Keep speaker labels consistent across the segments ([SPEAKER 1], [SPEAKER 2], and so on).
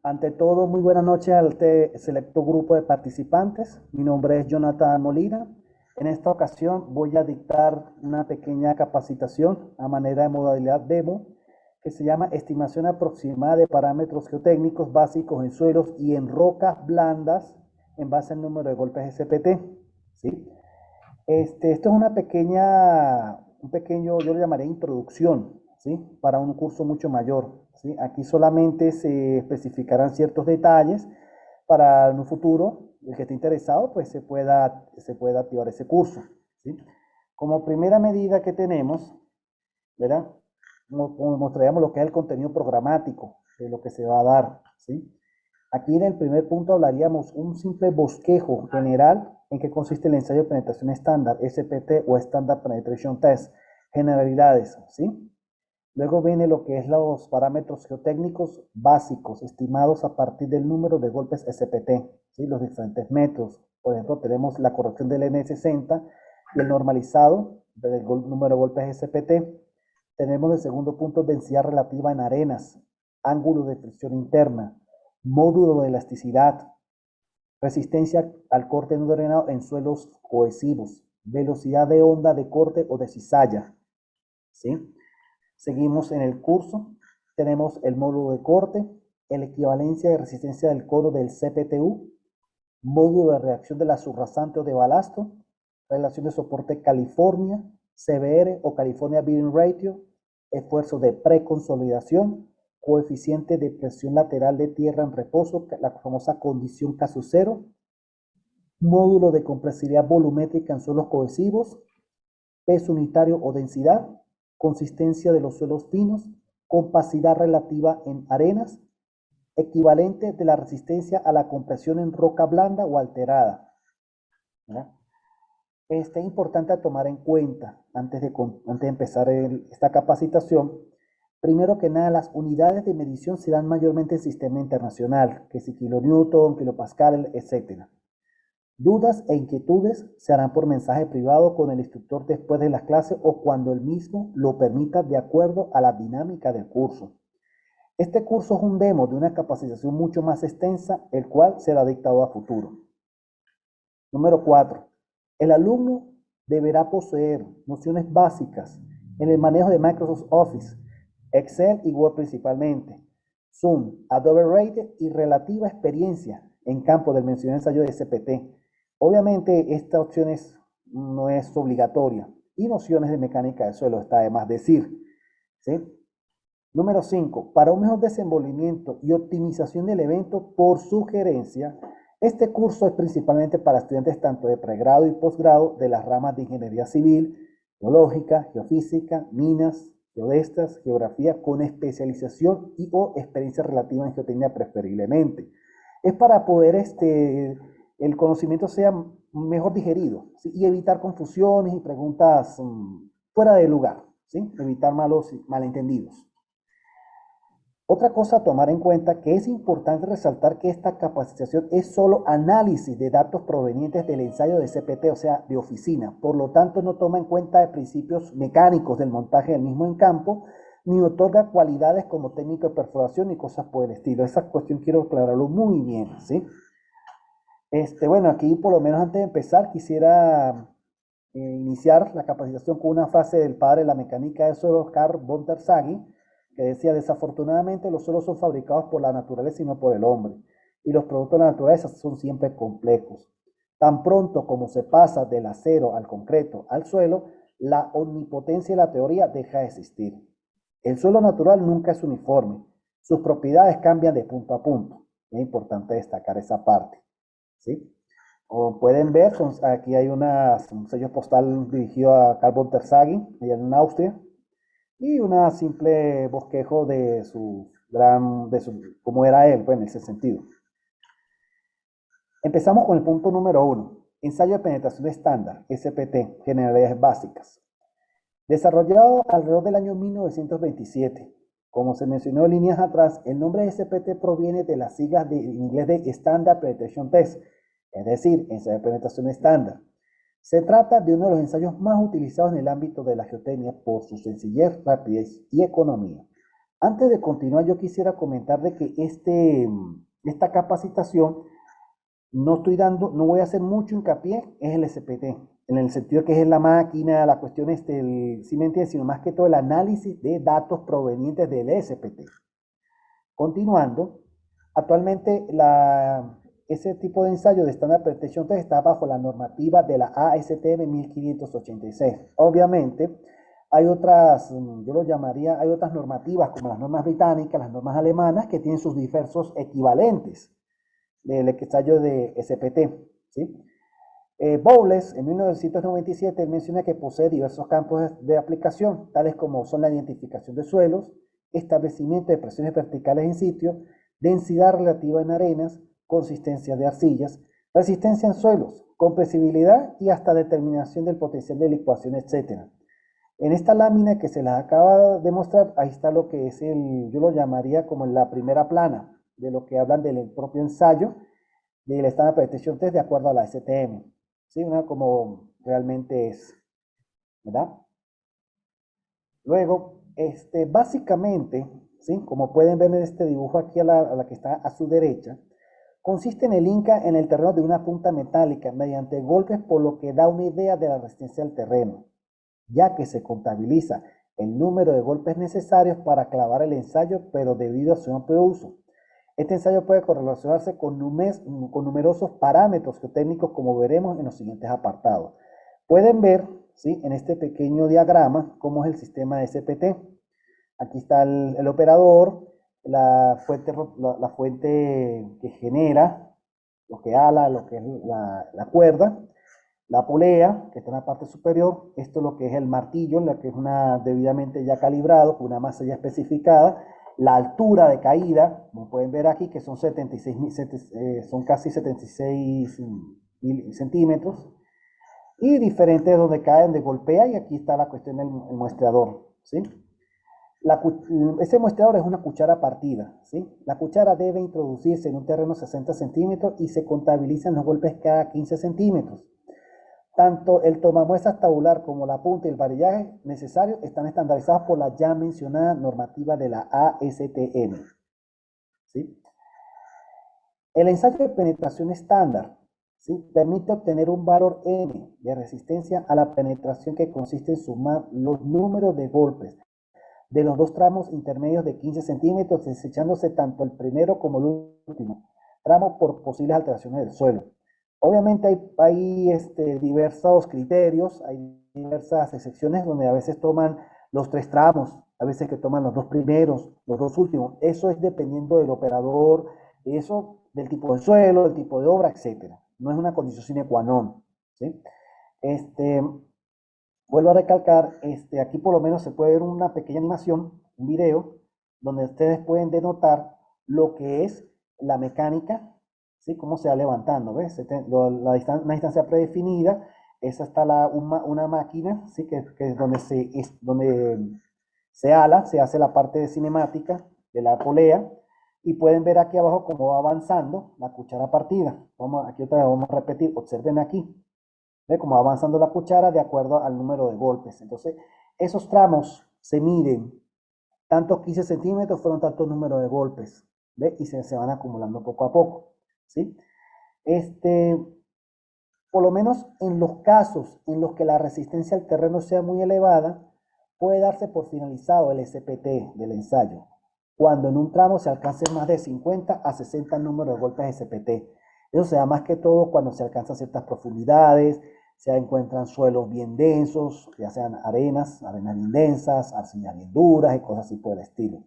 [SPEAKER 1] Ante todo, muy buenas noches a este selecto grupo de participantes. Mi nombre es Jonathan Molina. En esta ocasión voy a dictar una pequeña capacitación a manera de modalidad demo que se llama estimación aproximada de parámetros geotécnicos básicos en suelos y en rocas blandas en base al número de golpes SPT. ¿Sí? Esto es una pequeña, un pequeño, yo lo llamaré introducción, ¿sí? Para un curso mucho mayor, ¿sí? Aquí solamente se especificarán ciertos detalles para en un futuro, el que esté interesado, pues se pueda activar ese curso, ¿sí? Como primera medida que tenemos, ¿verdad? Mostraríamos lo que es el contenido programático de lo que se va a dar, ¿sí? Aquí en el primer punto hablaríamos un simple bosquejo general en qué consiste el ensayo de penetración estándar, SPT o Standard Penetration Test, generalidades, ¿sí? Luego viene lo que es los parámetros geotécnicos básicos, estimados a partir del número de golpes SPT, ¿sí? Los diferentes métodos. Por ejemplo, tenemos la corrección del N60 y el normalizado del número de golpes SPT. Tenemos el segundo punto, densidad relativa en arenas, ángulo de fricción interna, módulo de elasticidad, resistencia al corte no drenado en suelos cohesivos, velocidad de onda de corte o de cizalla, ¿sí? Seguimos en el curso, tenemos el módulo de corte, la equivalencia de resistencia del codo del CPTU, módulo de reacción de la subrasante o de balasto, relación de soporte California, CBR o California Bearing Ratio, esfuerzo de preconsolidación, coeficiente de presión lateral de tierra en reposo, la famosa condición caso cero, módulo de compresibilidad volumétrica en suelos cohesivos, peso unitario o densidad, consistencia de los suelos finos, compacidad relativa en arenas, equivalente de la resistencia a la compresión en roca blanda o alterada, ¿verdad? Es importante a tomar en cuenta antes de empezar esta capacitación. Primero que nada, las unidades de medición se dan mayormente en sistema internacional, que si kilonewton, kilopascal, etc. Dudas e inquietudes se harán por mensaje privado con el instructor después de las clases o cuando el mismo lo permita de acuerdo a la dinámica del curso. Este curso es un demo de una capacitación mucho más extensa, el cual será dictado a futuro. Número 4. El alumno deberá poseer nociones básicas en el manejo de Microsoft Office, Excel y Word principalmente, Zoom, Adobe Reader y relativa experiencia en campo del mencionado ensayo de SPT. Obviamente esta opción no es obligatoria y nociones de mecánica de suelo está de más decir, ¿sí? Número 5. Para un mejor desenvolvimiento y optimización del evento, por sugerencia, este curso es principalmente para estudiantes tanto de pregrado y posgrado de las ramas de ingeniería civil, geológica, geofísica, minas, geodestas, geografía, con especialización y o experiencia relativa en geotecnia preferiblemente. Es para poder el conocimiento sea mejor digerido, ¿sí? Y evitar confusiones y preguntas fuera de lugar, ¿sí? Evitar malentendidos. Otra cosa a tomar en cuenta que es importante resaltar que esta capacitación es solo análisis de datos provenientes del ensayo de CPT, o sea, de oficina. Por lo tanto, no toma en cuenta de principios mecánicos del montaje del mismo en campo, ni otorga cualidades como técnico de perforación ni cosas por el estilo. Esa cuestión quiero aclararlo muy bien, ¿sí? Bueno, aquí por lo menos antes de empezar quisiera iniciar la capacitación con una frase del padre de la mecánica de suelos, Carl von der Sagi, que decía: desafortunadamente los suelos son fabricados por la naturaleza y no por el hombre, y los productos de la naturaleza son siempre complejos. Tan pronto como se pasa del acero al concreto al suelo, la omnipotencia de la teoría deja de existir. El suelo natural nunca es uniforme, sus propiedades cambian de punto a punto. Es importante destacar esa parte, ¿sí? Como pueden ver, aquí hay un sello postal dirigido a Carl von der Sagi, allá en Austria, y una simple bosquejo de cómo era él, pues, en ese sentido. Empezamos con el punto número 1. Ensayo de penetración estándar, SPT, generalidades básicas. Desarrollado alrededor del año 1927. Como se mencionó en líneas atrás, el nombre SPT proviene de las siglas en inglés de Standard Penetration Test, es decir, ensayo de penetración estándar. Se trata de uno de los ensayos más utilizados en el ámbito de la geotecnia por su sencillez, rapidez y economía. Antes de continuar, yo quisiera comentar de que esta capacitación no voy a hacer mucho hincapié, es el SPT, en el sentido que es la máquina, la cuestión ¿sí me entiendes? Sino más que todo el análisis de datos provenientes del SPT. Continuando, actualmente ese tipo de ensayo de Standard Penetration Test está bajo la normativa de la ASTM 1586. Obviamente, hay otras, yo lo llamaría, hay otras normativas como las normas británicas, las normas alemanas, que tienen sus diversos equivalentes del ensayo de SPT, ¿sí? Bowles, en 1997, menciona que posee diversos campos de aplicación, tales como son la identificación de suelos, establecimiento de presiones verticales en sitio, densidad relativa en arenas, consistencia de arcillas, resistencia en suelos, compresibilidad y hasta determinación del potencial de licuación, etc. En esta lámina que se las acaba de mostrar, ahí está lo que es yo lo llamaría como la primera plana, de lo que hablan del propio ensayo del Standard Penetration Test de acuerdo a la STM. ¿Sí? Una como realmente es, ¿verdad? Luego, básicamente, ¿sí? Como pueden ver en este dibujo aquí a la que está a su derecha, consiste en el Inca en el terreno de una punta metálica mediante golpes, por lo que da una idea de la resistencia al terreno, ya que se contabiliza el número de golpes necesarios para clavar el ensayo, pero debido a su amplio uso. Este ensayo puede correlacionarse con numerosos parámetros geotécnicos, como veremos en los siguientes apartados. Pueden ver, ¿sí? En este pequeño diagrama cómo es el sistema SPT. Aquí está el operador, la fuente que genera, lo que ala, lo que es la cuerda, la polea, que está en la parte superior, esto es lo que es el martillo, lo que es debidamente ya calibrado, con una masa ya especificada, la altura de caída, como pueden ver aquí, que son, son casi 76 centímetros, y diferentes donde caen, donde golpea, y aquí está la cuestión del muestreador, ¿sí? Ese muestreador es una cuchara partida, ¿sí? La cuchara debe introducirse en un terreno 60 centímetros y se contabilizan los golpes cada 15 centímetros. Tanto el tomamuestras tabular como la punta y el varillaje necesarios están estandarizados por la ya mencionada normativa de la ASTM. ¿Sí? El ensayo de penetración estándar, ¿sí? Permite obtener un valor N de resistencia a la penetración, que consiste en sumar los números de golpes de los dos tramos intermedios de 15 centímetros, desechándose tanto el primero como el último tramo por posibles alteraciones del suelo. Obviamente hay diversos criterios, hay diversas excepciones donde a veces toman los 3 tramos, a veces que toman los 2 primeros, los 2 últimos. Eso es dependiendo del operador, del tipo de suelo, del tipo de obra, etc. No es una condición sine qua non, ¿sí? Vuelvo a recalcar, aquí por lo menos se puede ver una pequeña animación, un video, donde ustedes pueden denotar lo que es la mecánica, ¿sí? Cómo se va levantando, ¿ves? Una distancia predefinida, esa está una máquina, ¿sí? Que es donde se ala, se hace la parte de cinemática de la polea, y pueden ver aquí abajo cómo va avanzando la cuchara partida. Aquí otra vez vamos a repetir, observen aquí. ¿Ve? Como va avanzando la cuchara de acuerdo al número de golpes. Entonces, esos tramos se miden. Tantos 15 centímetros fueron tantos números de golpes. ¿Ve? Y se van acumulando poco a poco. ¿Sí? Por lo menos en los casos en los que la resistencia al terreno sea muy elevada, puede darse por finalizado el SPT del ensayo, cuando en un tramo se alcancen más de 50 a 60 números de golpes SPT. Eso se da más que todo cuando se alcanzan ciertas profundidades, se encuentran suelos bien densos, ya sean arenas bien densas, arcillas bien duras y cosas así por el estilo.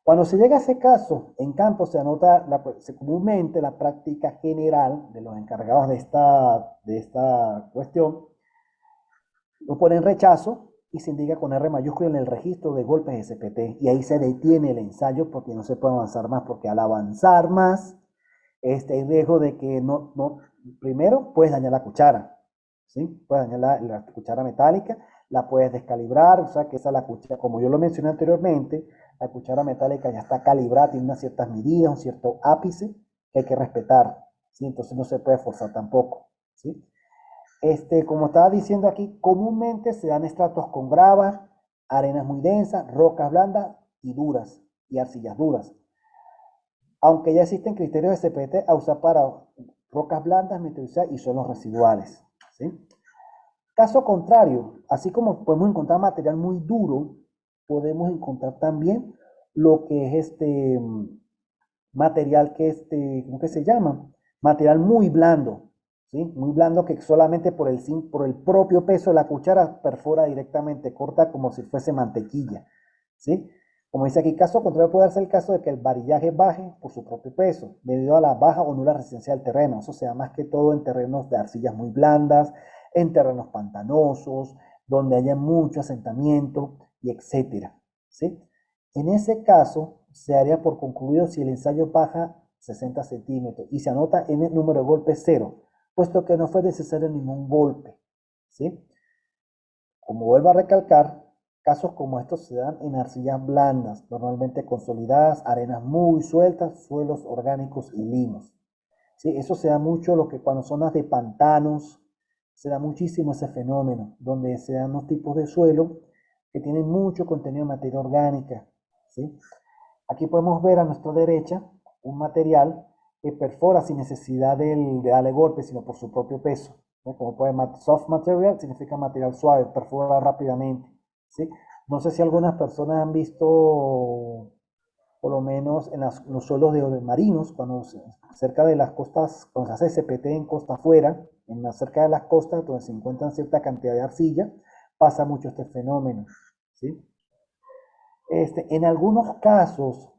[SPEAKER 1] Cuando se llega a ese caso, en campo se anota comúnmente la práctica general de los encargados de esta cuestión, lo ponen rechazo y se indica con R mayúscula en el registro de golpes SPT, y ahí se detiene el ensayo porque no se puede avanzar más, porque al avanzar más Hay riesgo de que primero puedes dañar la cuchara, ¿sí? Puedes dañar la cuchara metálica, la puedes descalibrar, o sea que esa la cuchara, como yo lo mencioné anteriormente, la cuchara metálica ya está calibrada, tiene unas ciertas medidas, un cierto ápice que hay que respetar, ¿sí? Entonces no se puede forzar tampoco, ¿sí? Como estaba diciendo aquí, comúnmente se dan estratos con grava, arenas muy densas, rocas blandas y duras, y arcillas duras. Aunque ya existen criterios de CPT a usar para rocas blandas, meteorizadas y suelos residuales, ¿sí? Caso contrario, así como podemos encontrar material muy duro, podemos encontrar también lo que es material ¿cómo que se llama? Material muy blando, ¿sí? Muy blando que solamente por el propio peso de la cuchara perfora directamente, corta como si fuese mantequilla, ¿sí? Como dice aquí, caso contrario puede darse el caso de que el varillaje baje por su propio peso, debido a la baja o nula resistencia del terreno. Eso se da más que todo en terrenos de arcillas muy blandas, en terrenos pantanosos, donde haya mucho asentamiento y etcétera, ¿sí? En ese caso, se haría por concluido si el ensayo baja 60 centímetros y se anota en el número de golpes 0, puesto que no fue necesario ningún golpe, ¿sí? Como vuelvo a recalcar, casos como estos se dan en arcillas blandas, normalmente consolidadas, arenas muy sueltas, suelos orgánicos y limos. ¿Sí? Eso se da mucho lo que cuando son zonas de pantanos, se da muchísimo ese fenómeno, donde se dan unos tipos de suelo que tienen mucho contenido de materia orgánica, ¿sí? Aquí podemos ver a nuestra derecha un material que perfora sin necesidad de darle golpe, sino por su propio peso, ¿no? Como pueden ver, soft material significa material suave, perfora rápidamente, ¿sí? No sé si algunas personas han visto, por lo menos en los suelos de marinos, cerca de las costas, cuando se hace CPT en costa afuera, cerca de las costas, donde se encuentran cierta cantidad de arcilla, pasa mucho este fenómeno, ¿sí? En algunos casos,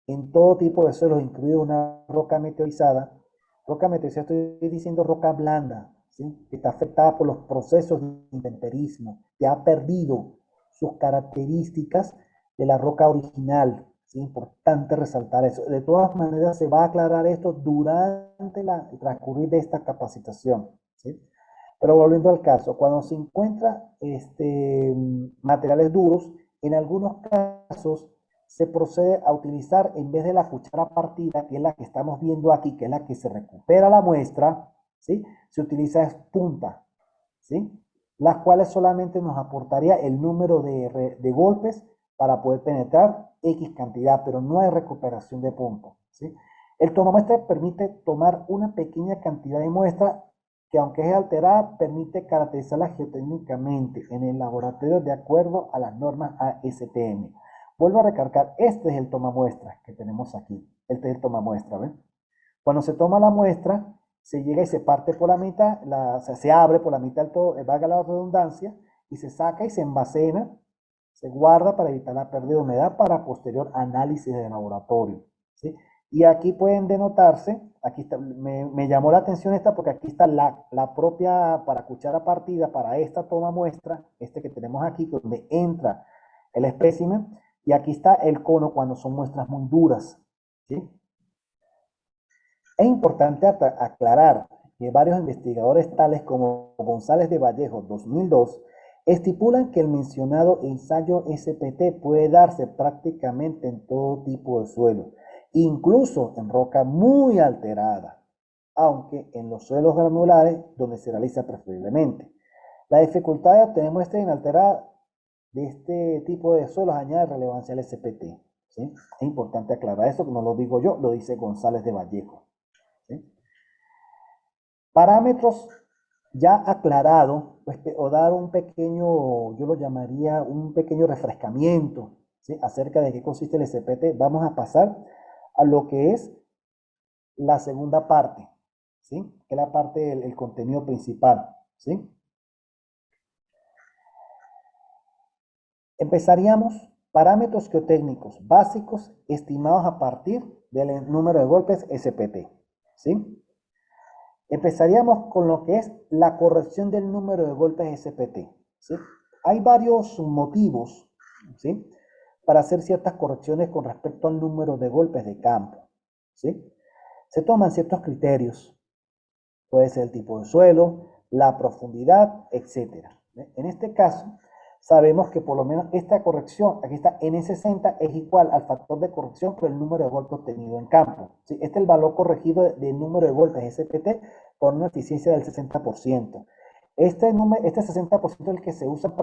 [SPEAKER 1] en todo tipo de suelos, incluido una roca meteorizada estoy diciendo roca blanda, ¿sí? Que está afectada por los procesos de intemperismo, que ha perdido sus características de la roca original. Es importante resaltar eso. De todas maneras, se va a aclarar esto durante el transcurrir de esta capacitación, ¿sí? Pero volviendo al caso, cuando se encuentra materiales duros, en algunos casos se procede a utilizar, en vez de la cuchara partida, que es la que estamos viendo aquí, que es la que se recupera la muestra, ¿sí? Se utiliza punta, ¿sí? Las cuales solamente nos aportaría el número de golpes para poder penetrar X cantidad, pero no hay recuperación de punta, ¿sí? El tomamuestra permite tomar una pequeña cantidad de muestra que, aunque es alterada, permite caracterizarla geotécnicamente en el laboratorio de acuerdo a las normas ASTM. Vuelvo a recalcar, este es el tomamuestra que tenemos aquí. Este es el tomamuestra, ¿ven? Cuando se toma la muestra, se llega y se parte por la mitad, o sea, se abre por la mitad todo, valga la redundancia, y se saca y se envasena, se guarda para evitar la pérdida de humedad para posterior análisis de laboratorio, ¿sí? Y aquí pueden denotarse, aquí está, me llamó la atención esta porque aquí está la propia para cuchara partida para esta toma muestra, que tenemos aquí, donde entra el espécimen, y aquí está el cono cuando son muestras muy duras, ¿sí? Es importante aclarar que varios investigadores, tales como González de Vallejo 2002, estipulan que el mencionado ensayo SPT puede darse prácticamente en todo tipo de suelo, incluso en roca muy alterada, aunque en los suelos granulares donde se realiza preferiblemente. La dificultad de obtener muestras inalteradas de este tipo de suelos añade relevancia al SPT, ¿sí? Es importante aclarar eso, que no lo digo yo, lo dice González de Vallejo, ¿sí? Parámetros ya aclarado, pues, o dar un pequeño, yo lo llamaría un pequeño refrescamiento, ¿sí? Acerca de qué consiste el SPT. Vamos a pasar a lo que es la segunda parte, ¿sí? Que es la parte del contenido principal, ¿sí? Empezaríamos parámetros geotécnicos básicos estimados a partir del número de golpes SPT, ¿sí? Empezaríamos con lo que es la corrección del número de golpes SPT, ¿sí? Hay varios motivos, ¿sí? Para hacer ciertas correcciones con respecto al número de golpes de campo, ¿sí? se toman ciertos criterios. Puede ser el tipo de suelo, la profundidad, etc. En este caso, sabemos que por lo menos esta corrección, aquí está N60, es igual al factor de corrección por el número de golpes obtenido en campo. ¿Sí? Este es el valor corregido del número de golpes SPT por una eficiencia del 60%. Este 60% es el que se usa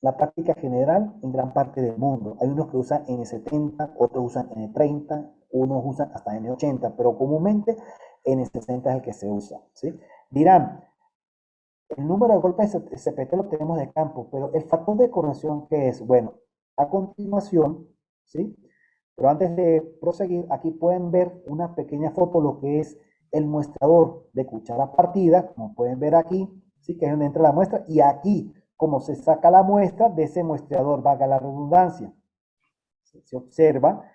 [SPEAKER 1] la práctica general en gran parte del mundo. Hay unos que usan N70, otros usan N30, unos usan hasta N80, pero comúnmente N60 es el que se usa. ¿Sí? Dirán, el número de golpes SPT lo tenemos de campo, pero el factor de corrección, ¿qué es? Bueno, a continuación, ¿sí? Pero antes de proseguir, aquí pueden ver una pequeña foto, lo que es el muestrador de cuchara partida, como pueden ver aquí, ¿sí? Que es donde entra la muestra, y aquí, como se saca la muestra de ese muestrador, valga la redundancia. Se observa,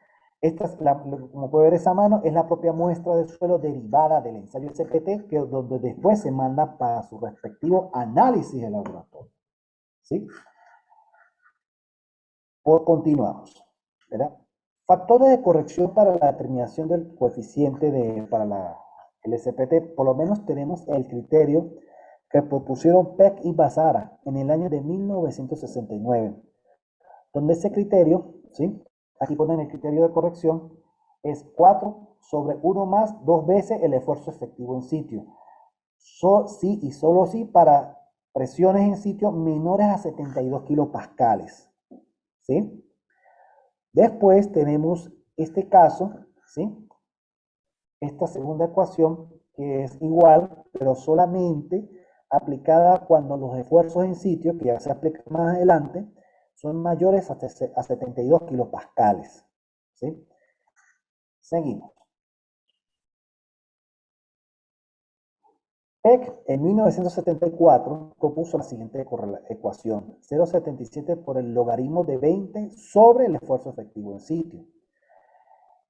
[SPEAKER 1] como puede ver esa mano, es la propia muestra de suelo derivada del ensayo SPT, que donde después se manda para su respectivo análisis de laboratorio. ¿Sí? Continuamos. ¿Verdad? Factores de corrección para la determinación del coeficiente para el SPT. Por lo menos tenemos el criterio que propusieron Peck y Basara en el año de 1969, donde ese criterio, ¿sí? Aquí ponen el criterio de corrección, es 4 sobre 1 más 2 veces el esfuerzo efectivo en sitio. Sí y solo sí para presiones en sitio menores a 72 kilopascales. ¿Sí? Después tenemos este caso, ¿sí? Esta segunda ecuación que es igual, pero solamente aplicada cuando los esfuerzos en sitio, que ya se aplica más adelante, son mayores a 72 kilopascales. ¿Sí? Seguimos. Peck en 1974 propuso la siguiente ecuación: 0,77 por el logaritmo de 20 sobre el esfuerzo efectivo en sitio.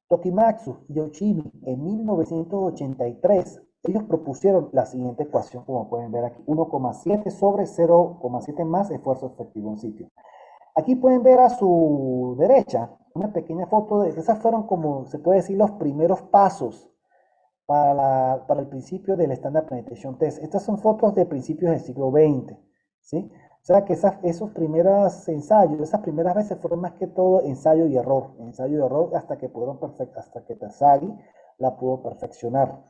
[SPEAKER 1] Tokimatsu y Yoshimi en 1983, ellos propusieron la siguiente ecuación, como pueden ver aquí: 1,7 sobre 0,7 más esfuerzo efectivo en sitio. Aquí pueden ver a su derecha una pequeña foto de esas fueron, como se puede decir, los primeros pasos para el principio del Standard Penetration Test. Estas son fotos de principios del siglo XX, ¿sí? O sea que esos primeros ensayos, esas primeras veces fueron más que todo ensayo y error hasta que hasta que Terzaghi la pudo perfeccionar.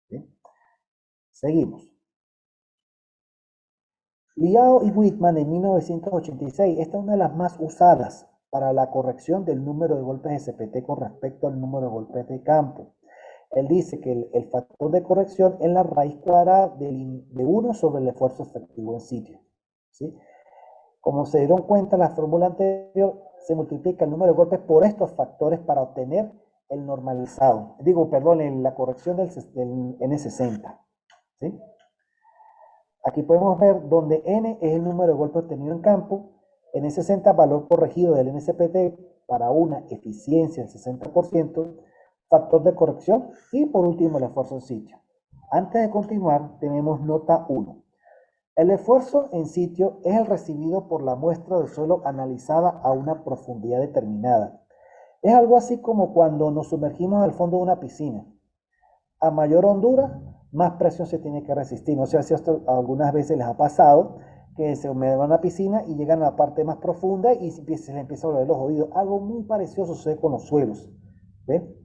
[SPEAKER 1] ¿Sí? Seguimos. Liao y Whitman en 1986, esta es una de las más usadas para la corrección del número de golpes de SPT con respecto al número de golpes de campo. Él dice que el factor de corrección es la raíz cuadrada de 1 sobre el esfuerzo efectivo en sitio. ¿Sí? Como se dieron cuenta en la fórmula anterior, se multiplica el número de golpes por estos factores para obtener el normalizado. Perdón, la corrección del N60. ¿Sí? Aquí podemos ver donde N es el número de golpes obtenido en campo, N60 valor corregido del NSPT para una eficiencia del 60%, factor de corrección y por último el esfuerzo en sitio. Antes de continuar, tenemos nota 1. El esfuerzo en sitio es el recibido por la muestra de suelo analizada a una profundidad determinada. Es algo así como cuando nos sumergimos al fondo de una piscina. A mayor hondura, más presión se tiene que resistir. No sé si esto algunas veces les ha pasado, que se humedad una piscina y llegan a la parte más profunda y se les empieza a doler los oídos. Algo muy parecido sucede con los suelos. ¿Ve?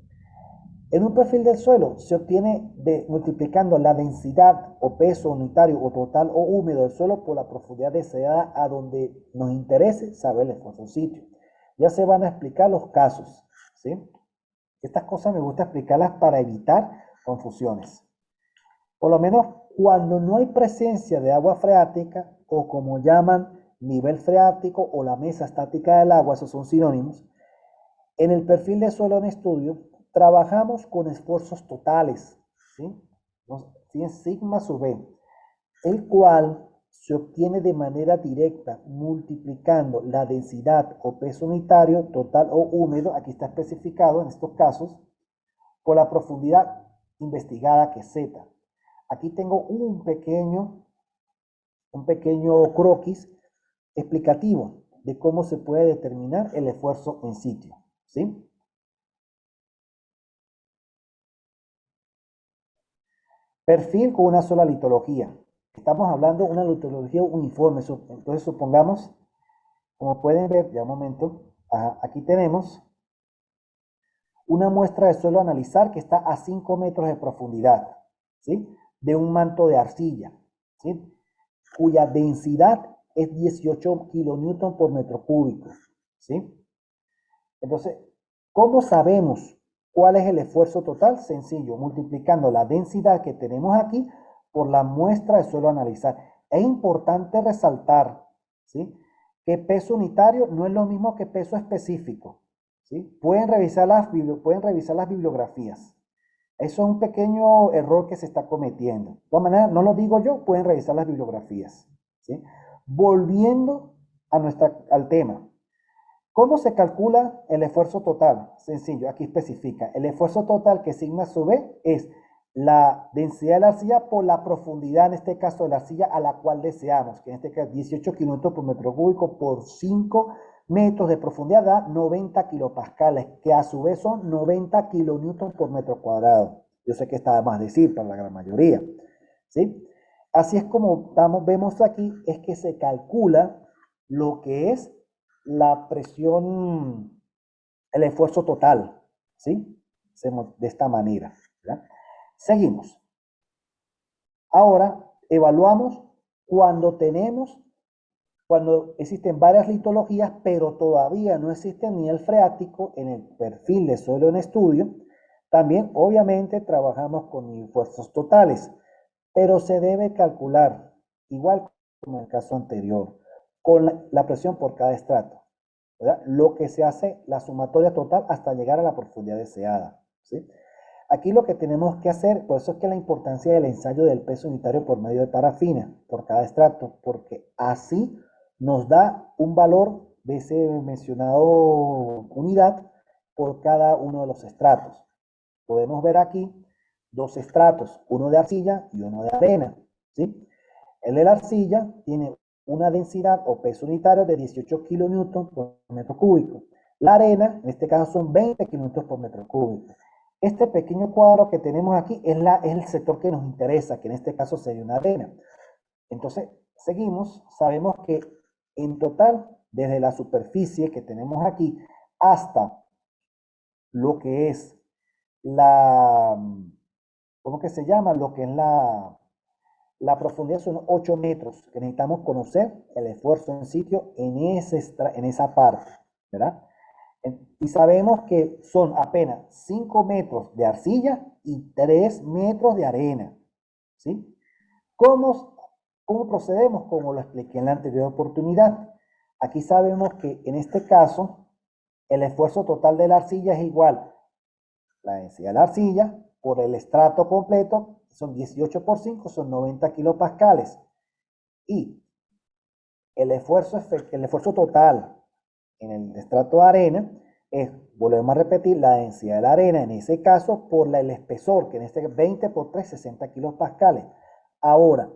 [SPEAKER 1] En un perfil del suelo se obtiene multiplicando la densidad o peso unitario o total o húmedo del suelo por la profundidad deseada a donde nos interese saber el esfuerzo en sitio. Ya se van a explicar los casos. ¿Sí? Estas cosas me gusta explicarlas para evitar confusiones. Por lo menos cuando no hay presencia de agua freática, o como llaman nivel freático o la mesa estática del agua, esos son sinónimos, en el perfil de suelo en estudio trabajamos con esfuerzos totales, ¿sí? Sigma sub B, el cual se obtiene de manera directa multiplicando la densidad o peso unitario total o húmedo, aquí está especificado en estos casos, por la profundidad investigada, que es Z. Aquí tengo un pequeño croquis explicativo de cómo se puede determinar el esfuerzo en sitio. ¿Sí? Perfil con una sola litología. Estamos hablando de una litología uniforme. Entonces supongamos, como pueden ver, ya un momento, aquí tenemos una muestra de suelo a analizar que está a 5 metros de profundidad, ¿sí? De un manto de arcilla, ¿sí? Cuya densidad es 18 kilonewton por metro cúbico, ¿sí? Entonces, ¿cómo sabemos cuál es el esfuerzo total? Sencillo, multiplicando la densidad que tenemos aquí por la muestra de suelo a analizar. Es importante resaltar, ¿sí? Que peso unitario no es lo mismo que peso específico, ¿sí? Pueden revisar las bibliografías. Eso es un pequeño error que se está cometiendo. De todas maneras, no lo digo yo, pueden revisar las bibliografías, ¿sí? Volviendo al tema, ¿cómo se calcula el esfuerzo total? Sencillo, aquí especifica. El esfuerzo total que sigma sub B es la densidad de la arcilla por la profundidad, en este caso de la arcilla a la cual deseamos, que en este caso es 18 kilómetros por metro cúbico por 5 metros de profundidad da 90 kilopascales, que a su vez son 90 kilonewton por metro cuadrado. Yo sé que está de más decir para la gran mayoría, ¿sí? Así es como vemos aquí, es que se calcula lo que es la presión, el esfuerzo total, ¿sí? Hacemos de esta manera, ¿verdad? Seguimos. Ahora evaluamos cuando cuando existen varias litologías, pero todavía no existe nivel freático en el perfil de suelo en estudio. También, obviamente, trabajamos con esfuerzos totales, pero se debe calcular, igual como en el caso anterior, con la presión por cada estrato, ¿verdad? Lo que se hace, la sumatoria total hasta llegar a la profundidad deseada, ¿sí? Aquí lo que tenemos que hacer, por eso es que la importancia del ensayo del peso unitario por medio de parafina, por cada estrato, porque así nos da un valor de ese mencionado unidad por cada uno de los estratos. Podemos ver aquí dos estratos, uno de arcilla y uno de arena, ¿sí? El de la arcilla tiene una densidad o peso unitario de 18 kilonewton por metro cúbico. La arena, en este caso, son 20 kilonewton por metro cúbico. Este pequeño cuadro que tenemos aquí es el sector que nos interesa, que en este caso sería una arena. Entonces, seguimos, sabemos que en total, desde la superficie que tenemos aquí hasta lo que es la, ¿cómo que se llama? Lo que es la profundidad son 8 metros, que necesitamos conocer el esfuerzo en sitio en esa parte, ¿verdad? Y sabemos que son apenas 5 metros de arcilla y 3 metros de arena, ¿sí? ¿Cómo, cómo procedemos? Como lo expliqué en la anterior oportunidad. Aquí sabemos que en este caso el esfuerzo total de la arcilla es igual la densidad de la arcilla por el estrato completo, son 18 por 5, son 90 kilopascales. Y el esfuerzo total en el estrato de arena es, volvemos a repetir, la densidad de la arena, en ese caso, por el espesor, que en este 20 por 3, 60 kilopascales. Ahora,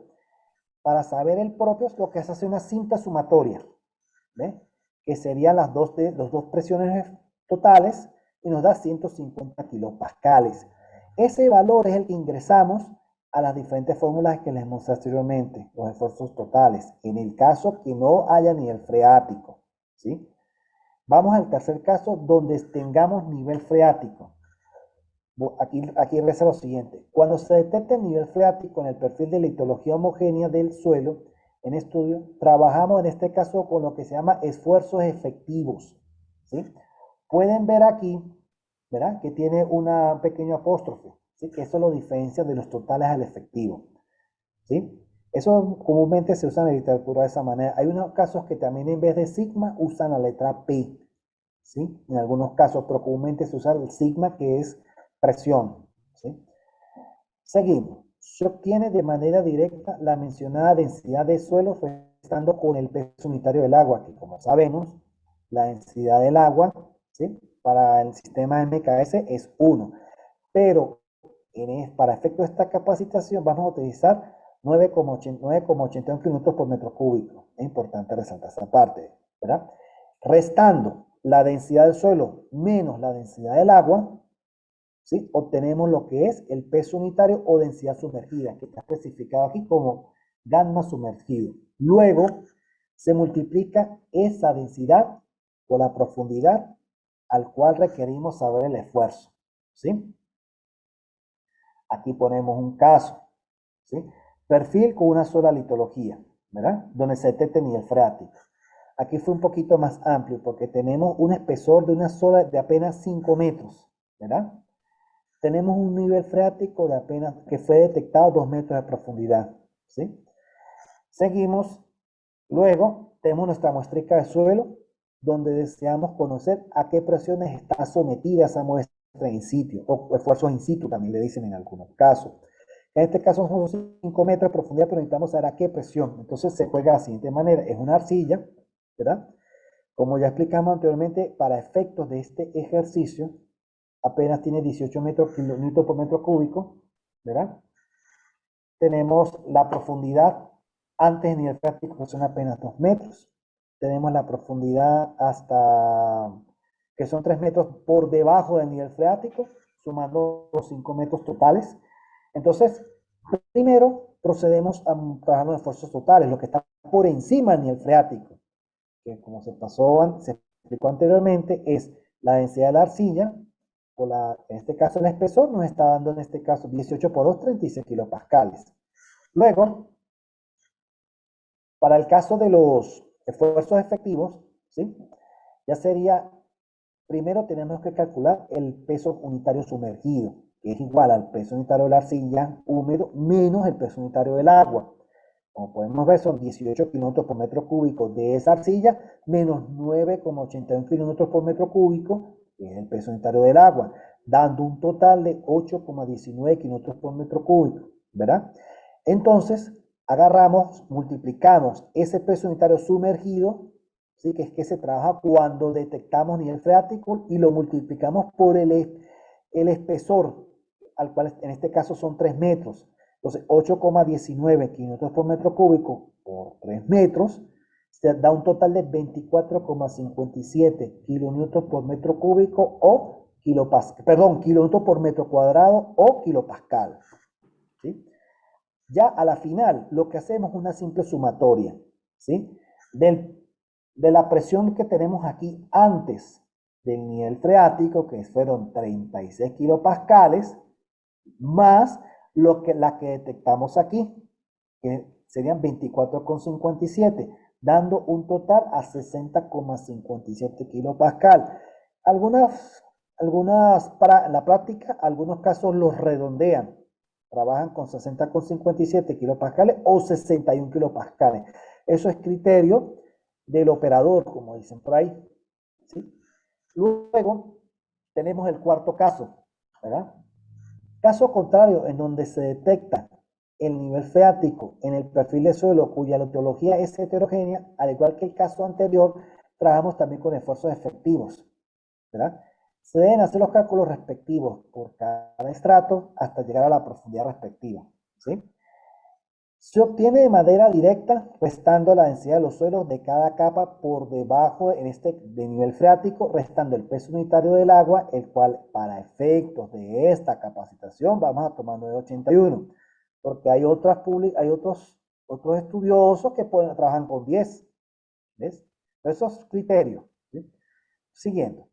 [SPEAKER 1] para saber el propio, lo que hace una cinta sumatoria, ¿ve? Que serían las dos presiones totales y nos da 150 kilopascales. Ese valor es el que ingresamos a las diferentes fórmulas que les mostré anteriormente, los esfuerzos totales, en el caso que no haya nivel freático, ¿sí? Vamos al tercer caso donde tengamos nivel freático. Aquí reza lo siguiente. Cuando se detecta el nivel freático en el perfil de litología homogénea del suelo en estudio, trabajamos en este caso con lo que se llama esfuerzos efectivos, ¿sí? Pueden ver aquí, ¿verdad? Que tiene una pequeña apóstrofe, ¿sí? Que eso lo diferencia de los totales al efectivo, ¿sí? Eso comúnmente se usa en la literatura de esa manera. Hay unos casos que también en vez de sigma usan la letra P, ¿sí? En algunos casos, pero comúnmente se usa el sigma, que es presión, ¿sí? Seguimos. Se obtiene de manera directa la mencionada densidad de suelo estando con el peso unitario del agua, que como sabemos, la densidad del agua, ¿sí? Para el sistema MKS es 1, pero para efecto de esta capacitación vamos a utilizar 9,81 kilómetros por metro cúbico. Es importante resaltar esa parte, ¿verdad? Restando la densidad del suelo menos la densidad del agua, ¿sí? Obtenemos lo que es el peso unitario o densidad sumergida, que está especificado aquí como gamma sumergido. Luego se multiplica esa densidad por la profundidad al cual requerimos saber el esfuerzo, ¿sí? Aquí ponemos un caso, ¿sí? Perfil con una sola litología, ¿verdad? Donde se detecta el nivel freático. Aquí fue un poquito más amplio porque tenemos un espesor de una sola de apenas 5 metros, ¿verdad? Tenemos un nivel freático de apenas que fue detectado 2 metros de profundidad, ¿sí? Seguimos, luego tenemos nuestra muestrica de suelo donde deseamos conocer a qué presiones está sometida esa muestra in situ, o esfuerzos in situ también le dicen en algunos casos. En este caso son 5 metros de profundidad, pero necesitamos saber a qué presión. Entonces se juega de la siguiente manera, es una arcilla, ¿verdad? Como ya explicamos anteriormente, para efectos de este ejercicio, apenas tiene 18 kilonewton por metro cúbico, ¿verdad? Tenemos la profundidad antes del nivel freático, que son apenas 2 metros. Tenemos la profundidad hasta, que son 3 metros por debajo del nivel freático, sumando los 5 metros totales. Entonces, primero procedemos a trabajar los esfuerzos totales, lo que está por encima del nivel freático, que como se explicó anteriormente, es la densidad de la arcilla, o en este caso el espesor, nos está dando en este caso 18 por 2, 36 kilopascales. Luego, para el caso de los esfuerzos efectivos, ¿sí? Ya sería, primero tenemos que calcular el peso unitario sumergido, que es igual al peso unitario de la arcilla húmedo menos el peso unitario del agua. Como podemos ver, son 18 kilómetros por metro cúbico de esa arcilla, menos 9,81 kilómetros por metro cúbico, que es el peso unitario del agua, dando un total de 8,19 kilómetros por metro cúbico, ¿verdad? Entonces, agarramos, multiplicamos ese peso unitario sumergido, ¿sí? Que es que se trabaja cuando detectamos nivel freático, y lo multiplicamos por el espesor, al cual en este caso son 3 metros. Entonces, 8,19 kilómetros por metro cúbico por 3 metros, se da un total de 24,57 kilonewton por metro cúbico o kilonewton por metro cuadrado o kilopascal, ¿sí? Ya a la final, lo que hacemos es una simple sumatoria, ¿sí? De la presión que tenemos aquí antes del nivel freático, que fueron 36 kilopascales, más la que detectamos aquí, que serían 24,57, dando un total a 60,57 kilopascal. Para la práctica, algunos casos los redondean, trabajan con 60,57 kilopascales o 61 kilopascales. Eso es criterio del operador, como dicen por ahí, ¿sí? Luego tenemos el cuarto caso, ¿verdad? Caso contrario, en donde se detecta el nivel freático en el perfil de suelo cuya lotología es heterogénea, al igual que el caso anterior, trabajamos también con esfuerzos efectivos, ¿verdad? Se deben hacer los cálculos respectivos por cada estrato hasta llegar a la profundidad respectiva, ¿sí? Se obtiene de manera directa restando la densidad de los suelos de cada capa por debajo de nivel freático, restando el peso unitario del agua, el cual para efectos de esta capacitación vamos a tomar 981, porque hay otros estudiosos que trabajan con 10, ¿ves? Esos criterios, ¿sí? Siguiendo.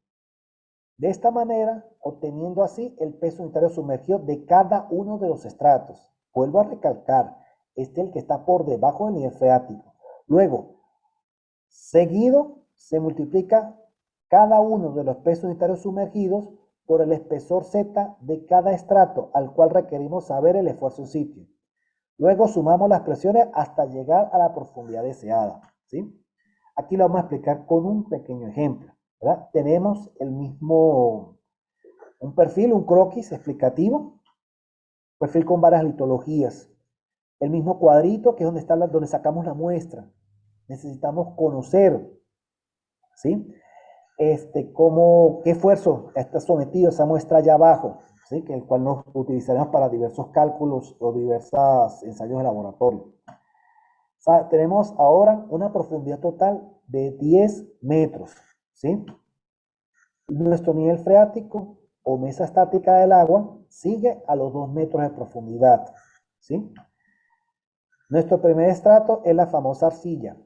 [SPEAKER 1] De esta manera, obteniendo así el peso unitario sumergido de cada uno de los estratos. Vuelvo a recalcar, este es el que está por debajo del nivel freático. Luego, seguido, se multiplica cada uno de los pesos unitarios sumergidos por el espesor Z de cada estrato, al cual requerimos saber el esfuerzo en sitio. Luego sumamos las presiones hasta llegar a la profundidad deseada, ¿sí? Aquí lo vamos a explicar con un pequeño ejemplo, ¿verdad? Tenemos un perfil, un croquis explicativo, perfil con varias litologías. El mismo cuadrito, que es donde sacamos la muestra. Necesitamos conocer, ¿sí? Qué esfuerzo está sometido esa muestra allá abajo, ¿sí? Que el cual nos utilizaremos para diversos cálculos o diversos ensayos de laboratorio. O sea, tenemos ahora una profundidad total de 10 metros, ¿sí? Nuestro nivel freático o mesa estática del agua sigue a los 2 metros de profundidad, ¿sí? Nuestro primer estrato es la famosa arcilla,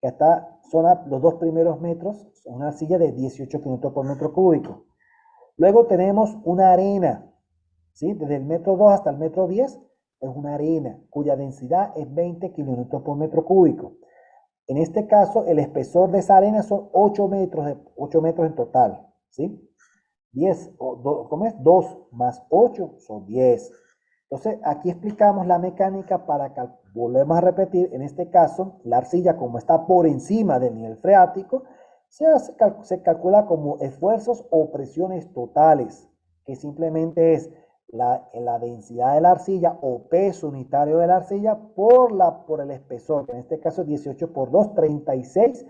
[SPEAKER 1] que son los 2 primeros metros, una arcilla de 18 kilómetros por metro cúbico. Luego tenemos una arena, ¿sí? Desde el metro 2 hasta el metro 10 es una arena cuya densidad es 20 kilómetros por metro cúbico. En este caso, el espesor de esa arena son 8 metros, 8 metros en total, ¿sí? 10, ¿cómo es? 2 más 8 son 10. Entonces, aquí explicamos la mecánica para que, volvemos a repetir, en este caso, la arcilla, como está por encima del nivel freático, se calcula como esfuerzos o presiones totales, que simplemente es la densidad de la arcilla o peso unitario de la arcilla por el espesor, que en este caso es 18 por 2, 36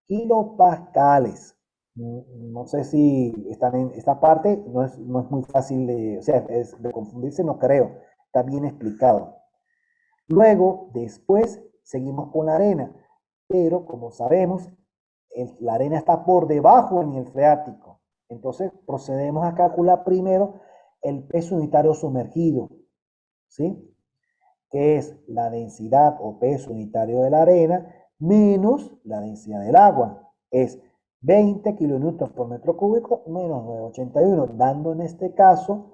[SPEAKER 1] kilopascales. No sé si están en esta parte, no es muy fácil de, o sea, de confundirse, no creo, está bien explicado. Luego, después, seguimos con la arena, pero como sabemos, la arena está por debajo del nivel freático. Entonces, procedemos a calcular primero el peso unitario sumergido, ¿sí? Que es la densidad o peso unitario de la arena menos la densidad del agua. Es 20 kilonewtons por metro cúbico menos 981, dando en este caso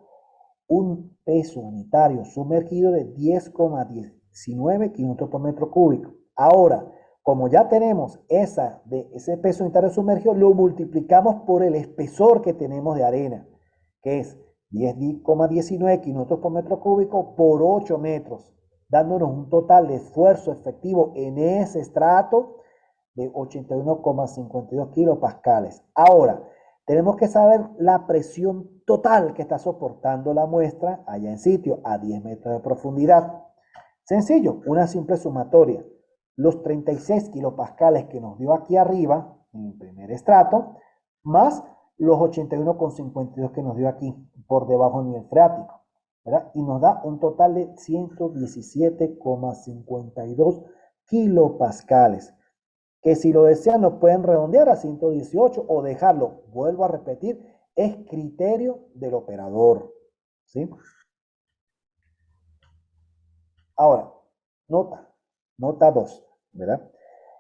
[SPEAKER 1] un peso unitario sumergido de 10,19 kilómetros por metro cúbico. Ahora, como ya tenemos ese peso unitario sumergido, lo multiplicamos por el espesor que tenemos de arena, que es 10,19 kilómetros por metro cúbico por 8 metros, dándonos un total de esfuerzo efectivo en ese estrato de 81,52 kilopascales. Ahora, tenemos que saber la presión total que está soportando la muestra allá en sitio, a 10 metros de profundidad. Sencillo, una simple sumatoria. Los 36 kilopascales que nos dio aquí arriba, en el primer estrato, más los 81,52 que nos dio aquí, por debajo del nivel freático, ¿verdad? Y nos da un total de 117,52 kilopascales, que si lo desean lo pueden redondear a 118 o dejarlo, vuelvo a repetir, es criterio del operador, ¿sí? Ahora, nota 2, ¿verdad?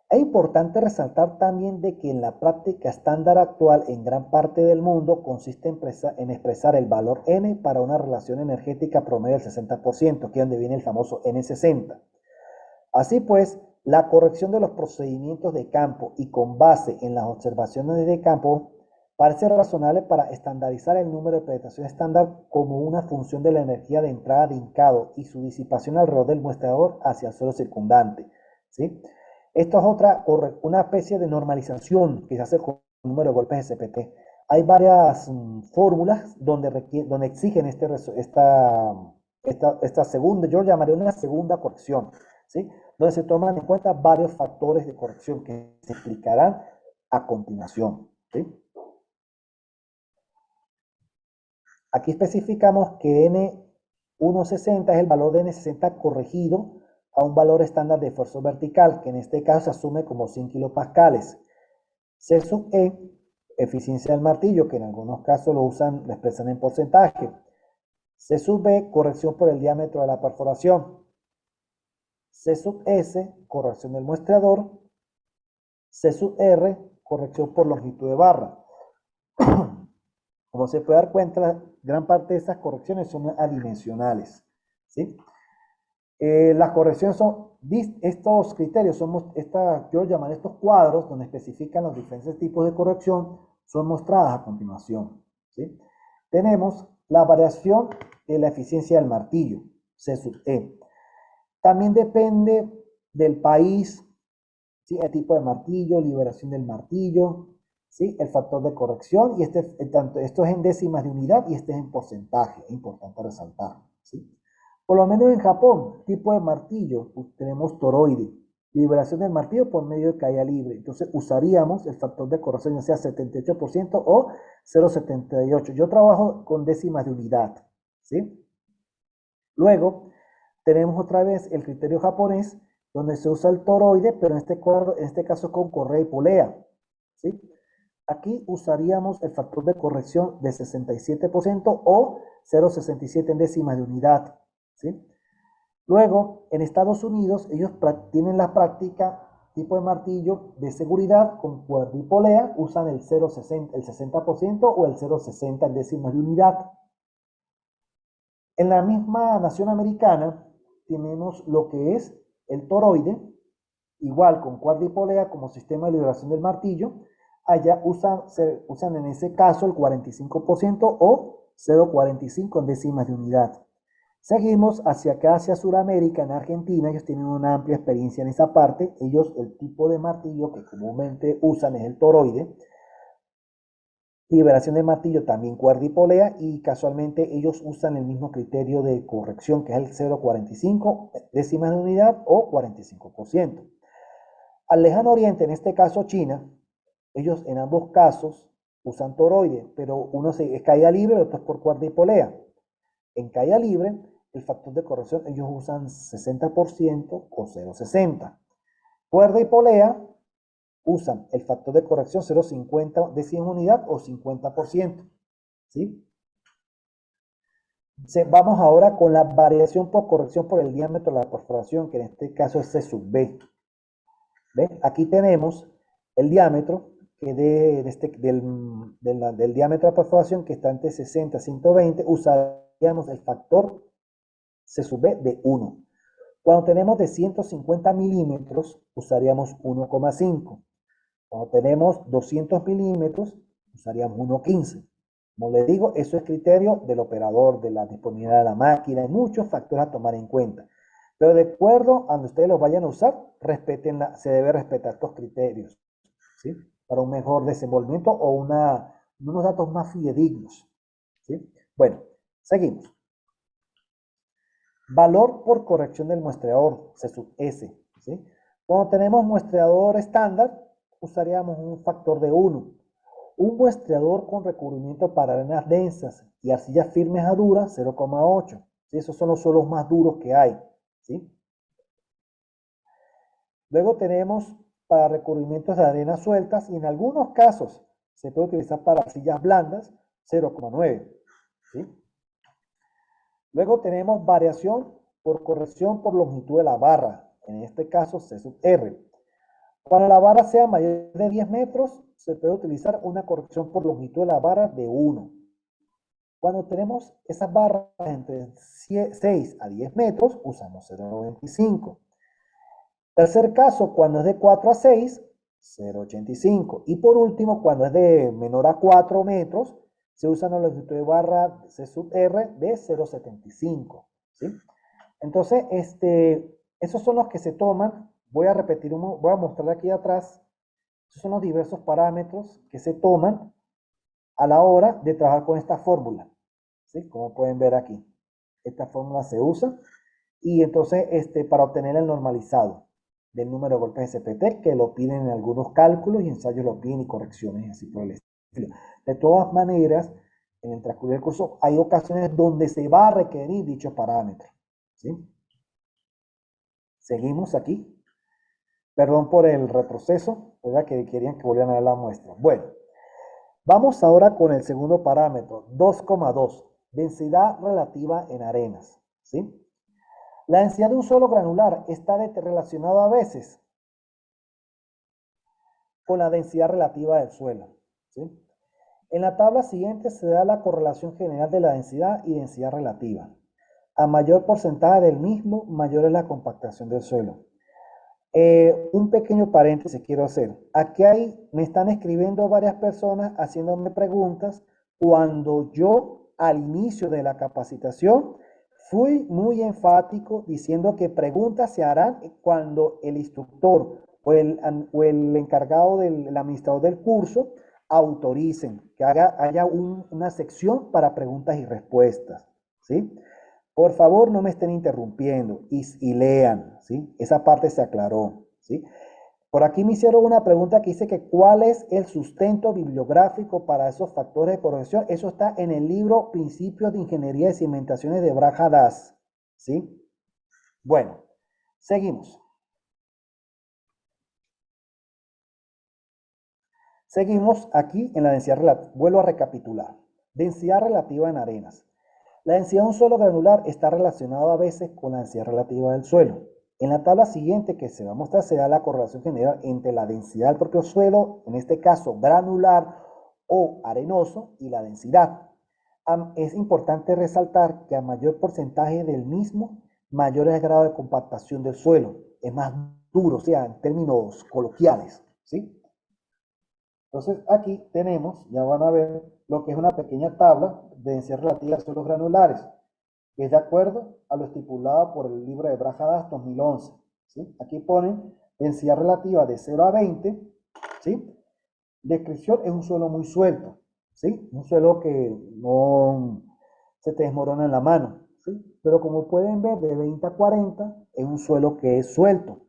[SPEAKER 1] Es importante resaltar también de que en la práctica estándar actual en gran parte del mundo consiste en expresar el valor N para una relación energética promedio del 60%, que es donde viene el famoso N60. Así pues, la corrección de los procedimientos de campo y con base en las observaciones de campo parece razonable para estandarizar el número de penetración estándar como una función de la energía de entrada de hincado y su disipación alrededor del muestrador hacia el suelo circundante, ¿sí? Esto es una especie de normalización que se hace con el número de golpes de CPT. Hay varias fórmulas donde exigen esta segunda, yo llamaría una segunda corrección, ¿sí? Donde se toman en cuenta varios factores de corrección que se explicarán a continuación, ¿sí? Aquí especificamos que N160 es el valor de N60 corregido a un valor estándar de esfuerzo vertical, que en este caso se asume como 100 kilopascales. C sub E, eficiencia del martillo, que en algunos casos lo expresan en porcentaje. C sub B, corrección por el diámetro de la perforación. C sub S, corrección del muestreador. C sub R, corrección por longitud de barra. Como se puede dar cuenta, gran parte de estas correcciones son adimensionales, ¿sí? Las correcciones estos criterios, yo llamar estos cuadros donde especifican los diferentes tipos de corrección, son mostradas a continuación, ¿sí? Tenemos la variación de la eficiencia del martillo, C sub E. También depende del país, ¿sí? El tipo de martillo, liberación del martillo, ¿sí? El factor de corrección, y esto es en décimas de unidad y este es en porcentaje, es importante resaltar, ¿sí? Por lo menos en Japón, tipo de martillo, tenemos toroide, liberación del martillo por medio de caída libre. Entonces usaríamos el factor de corrección, ya sea 78% o 0,78. Yo trabajo con décimas de unidad, ¿sí? Luego, tenemos otra vez el criterio japonés, donde se usa el toroide, pero en este caso con correa y polea, ¿sí? aquí usaríamos el factor de corrección de 67% o 0,67 en décimas de unidad, ¿sí? Luego, en Estados Unidos, ellos tienen la práctica tipo de martillo de seguridad con cuerda y polea, usan el 0,60, el 60% o el 0,60 en décimas de unidad. En la misma nación americana tenemos lo que es el toroide, igual con cuerda y polea como sistema de liberación del martillo. Allá usan en ese caso el 45% o 0,45 en décimas de unidad. Seguimos hacia acá, hacia Sudamérica, en Argentina, ellos tienen una amplia experiencia en esa parte. Ellos, el tipo de martillo que comúnmente usan es el toroide. Liberación de martillo también cuerda y polea, y casualmente ellos usan el mismo criterio de corrección que es el 0,45 décimas de unidad o 45%. Al lejano oriente, en este caso China, ellos en ambos casos usan toroide, pero uno es caída libre, el otro es por cuerda y polea. En caída libre, el factor de corrección ellos usan 60% o 0,60. Cuerda y polea usan el factor de corrección 0,50 décimas unidad o 50%. ¿Sí? Vamos ahora con la variación por corrección por el diámetro de la perforación, que en este caso es C sub B. ¿Ven? Aquí tenemos el diámetro que del diámetro de perforación que está entre 60 y 120, usaríamos el factor C sub B de 1. Cuando tenemos de 150 milímetros, usaríamos 1,5. Cuando tenemos 200 milímetros, usaríamos 1,15. Como les digo, eso es criterio del operador, de la disponibilidad de la máquina, hay muchos factores a tomar en cuenta. Pero de acuerdo a donde ustedes los vayan a usar, se debe respetar estos criterios, ¿sí? Para un mejor desenvolvimiento o unos datos más fidedignos, ¿sí? Bueno, seguimos. Valor por corrección del muestreador, C sub S, ¿sí? Cuando tenemos muestreador estándar, usaríamos un factor de 1. Un muestreador con recubrimiento para arenas densas y arcillas firmes a duras, 0,8. ¿Sí? Esos son los suelos más duros que hay, ¿sí? Luego tenemos para recubrimientos de arenas sueltas y en algunos casos se puede utilizar para arcillas blandas, 0,9. ¿Sí? Luego tenemos variación por corrección por longitud de la barra, en este caso C sub R. Cuando la barra sea mayor de 10 metros, se puede utilizar una corrección por longitud de la barra de 1. Cuando tenemos esas barras entre 6 a 10 metros, usamos 0,95. Tercer caso, cuando es de 4 a 6, 0,85. Y por último, cuando es de menor a 4 metros, se usa una longitud de barra C sub R de 0,75. ¿Sí? Entonces, esos son los que se toman. Voy a repetir, voy a mostrar aquí atrás. Esos son los diversos parámetros que se toman a la hora de trabajar con esta fórmula. ¿Sí? Como pueden ver aquí. Esta fórmula se usa. Y entonces, para obtener el normalizado del número de golpes SPT, que lo piden en algunos cálculos y ensayos lo piden y correcciones, así por el estilo. De todas maneras, en el transcurso del curso hay ocasiones donde se va a requerir dichos parámetros. ¿Sí? Seguimos aquí. Perdón por el retroceso, ¿verdad? Que querían que volvieran a ver la muestra. Bueno, vamos ahora con el segundo parámetro, 2,2, densidad relativa en arenas. ¿Sí? La densidad de un suelo granular está relacionada a veces con la densidad relativa del suelo. ¿Sí? En la tabla siguiente se da la correlación general de la densidad y densidad relativa. A mayor porcentaje del mismo, mayor es la compactación del suelo. Un pequeño paréntesis quiero hacer. Aquí me están escribiendo varias personas haciéndome preguntas cuando yo al inicio de la capacitación fui muy enfático diciendo que preguntas se harán cuando el instructor o el encargado del administrador del curso autoricen, que haya una sección para preguntas y respuestas, ¿sí? Por favor, no me estén interrumpiendo y lean, ¿sí? Esa parte se aclaró, ¿sí? Por aquí me hicieron una pregunta que dice que ¿cuál es el sustento bibliográfico para esos factores de corrección? Eso está en el libro Principios de Ingeniería de Cimentaciones de Braja Das, ¿sí? Bueno, seguimos. Seguimos aquí en la densidad relativa. Vuelvo a recapitular. Densidad relativa en arenas. La densidad de un suelo granular está relacionada a veces con la densidad relativa del suelo. En la tabla siguiente que se va a mostrar se da la correlación general entre la densidad del propio suelo, en este caso granular o arenoso, y la densidad. Es importante resaltar que a mayor porcentaje del mismo, mayor es el grado de compactación del suelo. Es más duro, o sea, en términos coloquiales, ¿sí? Entonces aquí tenemos, ya van a ver lo que es una pequeña tabla de densidad relativa de suelos granulares, que es de acuerdo a lo estipulado por el libro de Brajadas 2011. ¿Sí? Aquí ponen densidad relativa de 0 a 20. ¿Sí? Descripción es un suelo muy suelto. ¿Sí? Un suelo que no se te desmorona en la mano. ¿Sí? Pero como pueden ver, de 20 a 40 es un suelo que es suelto.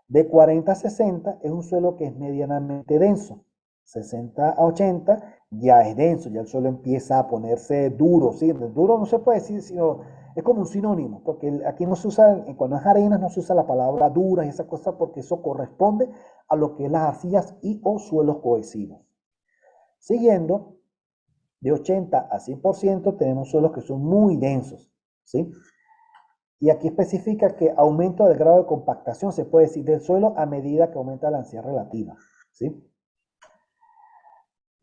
[SPEAKER 1] De 40 a 60 es un suelo que es medianamente denso. 60 a 80 ya es denso, ya el suelo empieza a ponerse duro, ¿sí? Duro no se puede decir, sino es como un sinónimo, porque aquí no se usa, cuando es arenas no se usa la palabra dura y esa cosa porque eso corresponde a lo que es las arcillas y o suelos cohesivos. Siguiendo, de 80 a 100% tenemos suelos que son muy densos, ¿sí? Y aquí especifica que aumento del grado de compactación, se puede decir, del suelo a medida que aumenta la densidad relativa, ¿sí?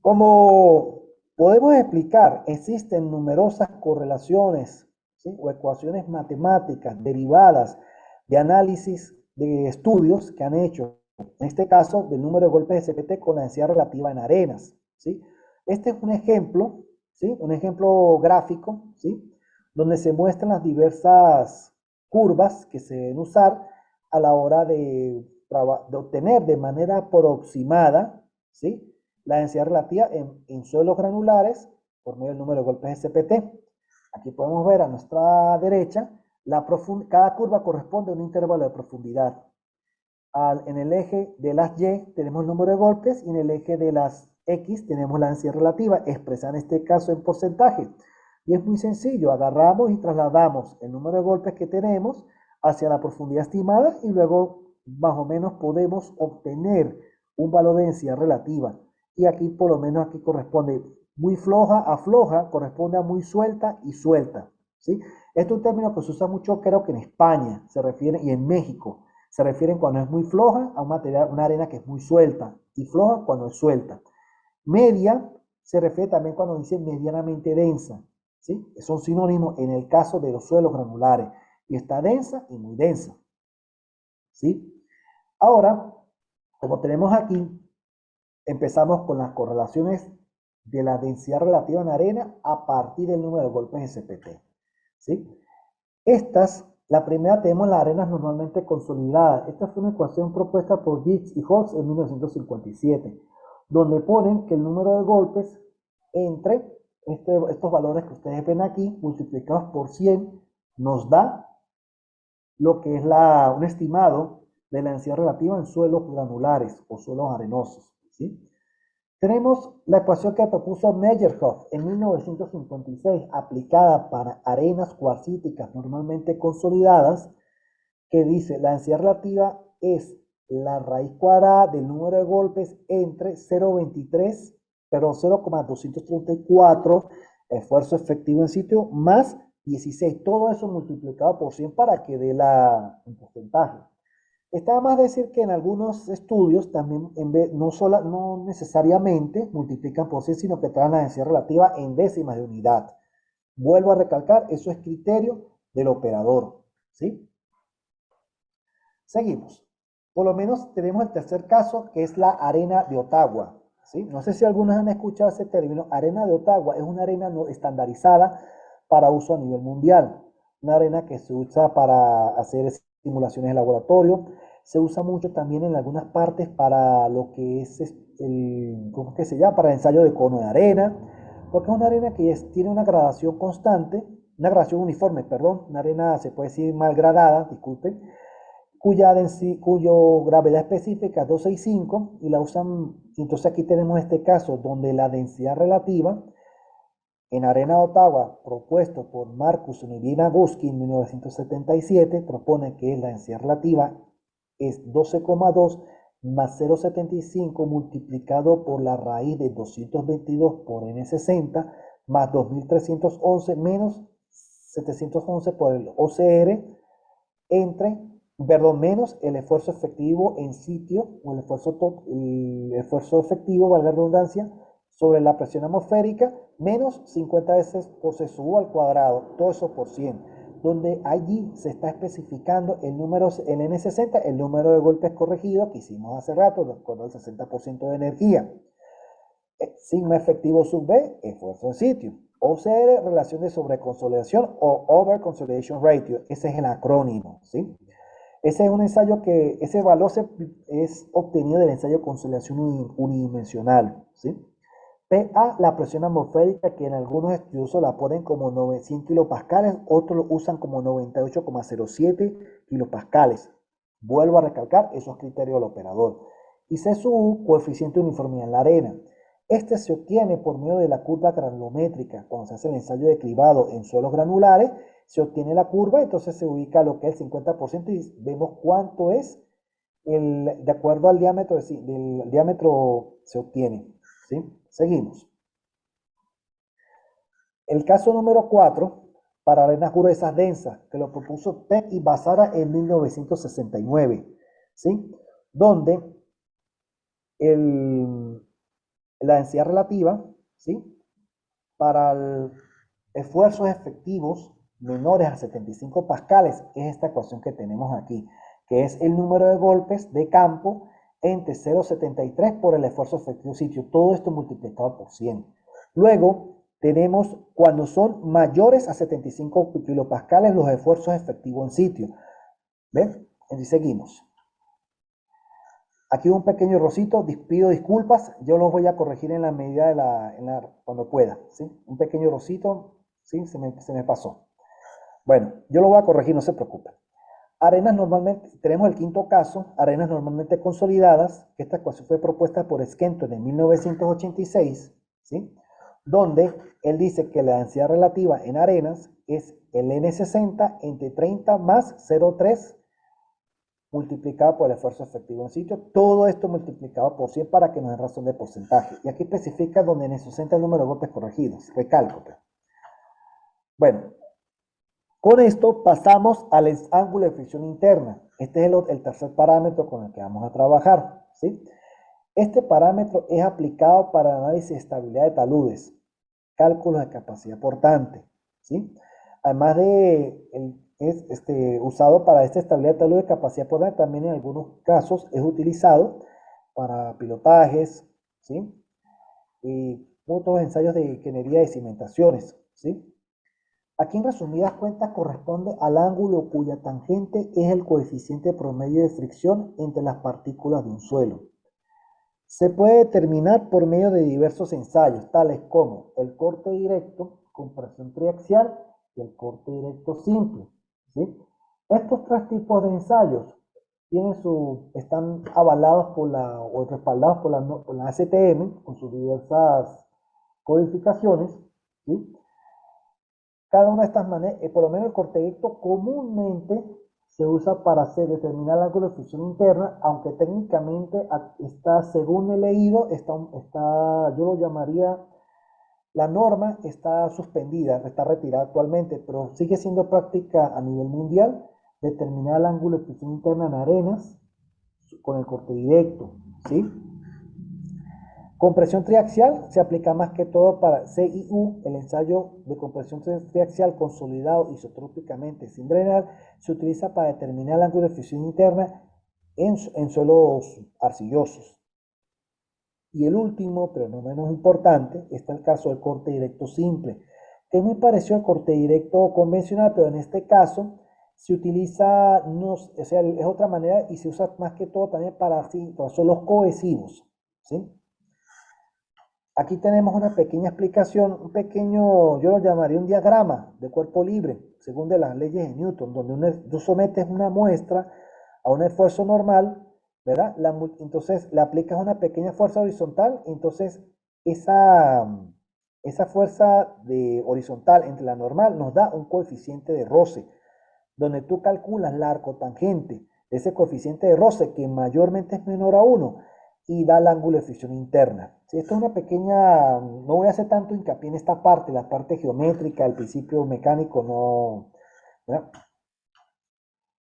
[SPEAKER 1] Como podemos explicar, existen numerosas correlaciones, ¿sí? O ecuaciones matemáticas derivadas de análisis de estudios que han hecho, en este caso, del número de golpes de CPT con la densidad relativa en arenas, ¿sí? Este es un ejemplo, ¿sí? Un ejemplo gráfico, ¿sí? Donde se muestran las diversas curvas que se deben usar a la hora de obtener de manera aproximada, ¿sí? La densidad relativa en suelos granulares por medio del número de golpes SPT. Aquí podemos ver a nuestra derecha, cada curva corresponde a un intervalo de profundidad. En el eje de las Y tenemos el número de golpes y en el eje de las X tenemos la densidad relativa, expresada en este caso en porcentaje. Y es muy sencillo, agarramos y trasladamos el número de golpes que tenemos hacia la profundidad estimada y luego más o menos podemos obtener un valor de densidad relativa. Y aquí por lo menos aquí corresponde muy floja a floja, corresponde a muy suelta y suelta. ¿Sí? Este es un término que se usa mucho creo que en España se refiere y en México. Se refieren cuando es muy floja a un material, una arena que es muy suelta y floja cuando es suelta. Media se refiere también cuando dice medianamente densa. ¿Sí? Son sinónimos en el caso de los suelos granulares. Y está densa y muy densa. ¿Sí? Ahora, como tenemos aquí, empezamos con las correlaciones de la densidad relativa en arena a partir del número de golpes SPT. ¿Sí? La primera tenemos las arenas normalmente consolidadas. Esta fue una ecuación propuesta por Giggs y Hawkes en 1957, donde ponen que el número de golpes entre estos valores que ustedes ven aquí, multiplicados por 100, nos da lo que es un estimado de la densidad relativa en suelos granulares o suelos arenosos. ¿Sí? Tenemos la ecuación que propuso Meyerhoff en 1956, aplicada para arenas cuarcíticas normalmente consolidadas, que dice la densidad relativa es la raíz cuadrada del número de golpes entre 0,234 esfuerzo efectivo en sitio más 16. Todo eso multiplicado por 100 para que dé un porcentaje. Está más decir que en algunos estudios también no necesariamente multiplican por 100, sino que traen la densidad relativa en décimas de unidad. Vuelvo a recalcar, eso es criterio del operador. ¿Sí? Seguimos. Por lo menos tenemos el tercer caso, que es la arena de Ottawa. ¿Sí? No sé si algunos han escuchado ese término. Arena de Ottawa es una arena no estandarizada para uso a nivel mundial. Una arena que se usa para hacer simulaciones de laboratorio. Se usa mucho también en algunas partes para lo que es ¿cómo es que se llama? Para el ensayo de cono de arena. Porque es una arena que tiene una gradación constante, una gradación uniforme, perdón. Una arena, se puede decir, mal gradada, disculpen, cuyo gravedad específica es 265 y la usan. Entonces aquí tenemos este caso donde la densidad relativa en arena de Ottawa, propuesto por Marcus y Nagoski en 1977, propone que la densidad relativa es 12,2 más 0,75 multiplicado por la raíz de 222 por n60 más 2311 menos 711 por el OCR menos el esfuerzo efectivo en sitio, o el esfuerzo efectivo, valga la redundancia, sobre la presión atmosférica, menos 50 veces por C sub al cuadrado, todo eso por 100, donde allí se está especificando el número, el N60, el número de golpes corregidos que hicimos hace rato, de acuerdo al 60% de energía. Sigma efectivo sub B, esfuerzo en sitio. OCR, relación de sobreconsolidación o Over Consolidation Ratio, ese es el acrónimo, ¿sí? Ese es un ensayo que, ese valor es obtenido del ensayo de consolidación unidimensional, ¿sí? PA, la presión atmosférica, que en algunos estudiosos la ponen como 900 kilopascales, otros lo usan como 98,07 kilopascales. Vuelvo a recalcar, esos criterios del operador. Y C sub U, coeficiente de uniformidad en la arena. Este se obtiene por medio de la curva granulométrica. Cuando se hace el ensayo de cribado en suelos granulares, se obtiene la curva, entonces se ubica lo que es el 50% y vemos cuánto es, de acuerdo al diámetro, del diámetro se obtiene. ¿Sí? Seguimos. El caso número 4, para arenas gruesas densas, que lo propuso Peck y Basara en 1969, ¿sí? Donde la densidad relativa, ¿sí? Para esfuerzos efectivos menores a 75 pascales es esta ecuación que tenemos aquí, que es el número de golpes de campo entre 0,73 por el esfuerzo efectivo sitio, todo esto multiplicado por 100. Luego tenemos cuando son mayores a 75 kilopascales los esfuerzos efectivos en sitio. ¿Ven? Y seguimos. Aquí un pequeño rosito, pido disculpas, yo los voy a corregir en la medida de cuando pueda, ¿sí? Un pequeño rosito, ¿sí? Se me pasó. Bueno, yo lo voy a corregir, no se preocupen. Arenas normalmente, tenemos el quinto caso, arenas normalmente consolidadas, que esta ecuación fue propuesta por Skenton en 1986, ¿sí? Donde él dice que la densidad relativa en arenas es el N60 entre 30 más 0,3 multiplicado por el esfuerzo efectivo en sitio, todo esto multiplicado por 100 para que nos dé razón de porcentaje. Y aquí especifica donde N60 el número de golpes corregidos, recalco. Bueno, con esto pasamos al ángulo de fricción interna. Este es el tercer parámetro con el que vamos a trabajar, ¿sí? Este parámetro es aplicado para el análisis de estabilidad de taludes, cálculos de capacidad portante, ¿sí? Además es usado para esta estabilidad de talud de capacidad portante, también en algunos casos es utilizado para pilotajes, ¿sí? Y otros ensayos de ingeniería de cimentaciones, ¿sí? Aquí en resumidas cuentas corresponde al ángulo cuya tangente es el coeficiente promedio de fricción entre las partículas de un suelo. Se puede determinar por medio de diversos ensayos, tales como el corte directo, compresión triaxial y el corte directo simple, ¿sí? Estos tres tipos de ensayos están avalados o respaldados por la ASTM con sus diversas codificaciones, ¿sí? Cada una de estas maneras, por lo menos el corte directo comúnmente se usa para determinar el ángulo de fricción interna, aunque técnicamente está, según he leído, yo lo llamaría, la norma está suspendida, está retirada actualmente, pero sigue siendo práctica a nivel mundial determinar el ángulo de fricción interna en arenas con el corte directo, ¿sí? Compresión triaxial se aplica más que todo para CIU, el ensayo de compresión triaxial consolidado isotrópicamente sin drenar, se utiliza para determinar el ángulo de fricción interna en suelos arcillosos. Y el último, pero no menos importante, está el caso del corte directo simple, que es muy parecido al corte directo convencional, pero en este caso se utiliza, o sea, es otra manera y se usa más que todo también para suelos cohesivos, ¿sí? Aquí tenemos una pequeña explicación, yo lo llamaría un diagrama de cuerpo libre, según de las leyes de Newton, donde tú sometes una muestra a un esfuerzo normal, ¿verdad? Entonces le aplicas una pequeña fuerza horizontal, entonces esa fuerza horizontal entre la normal nos da un coeficiente de roce, donde tú calculas la arcotangente ese coeficiente de roce que mayormente es menor a 1 y da el ángulo de fricción interna. ¿Sí? Esto es una pequeña, no voy a hacer tanto hincapié en esta parte, la parte geométrica, el principio mecánico, no. ¿Verdad?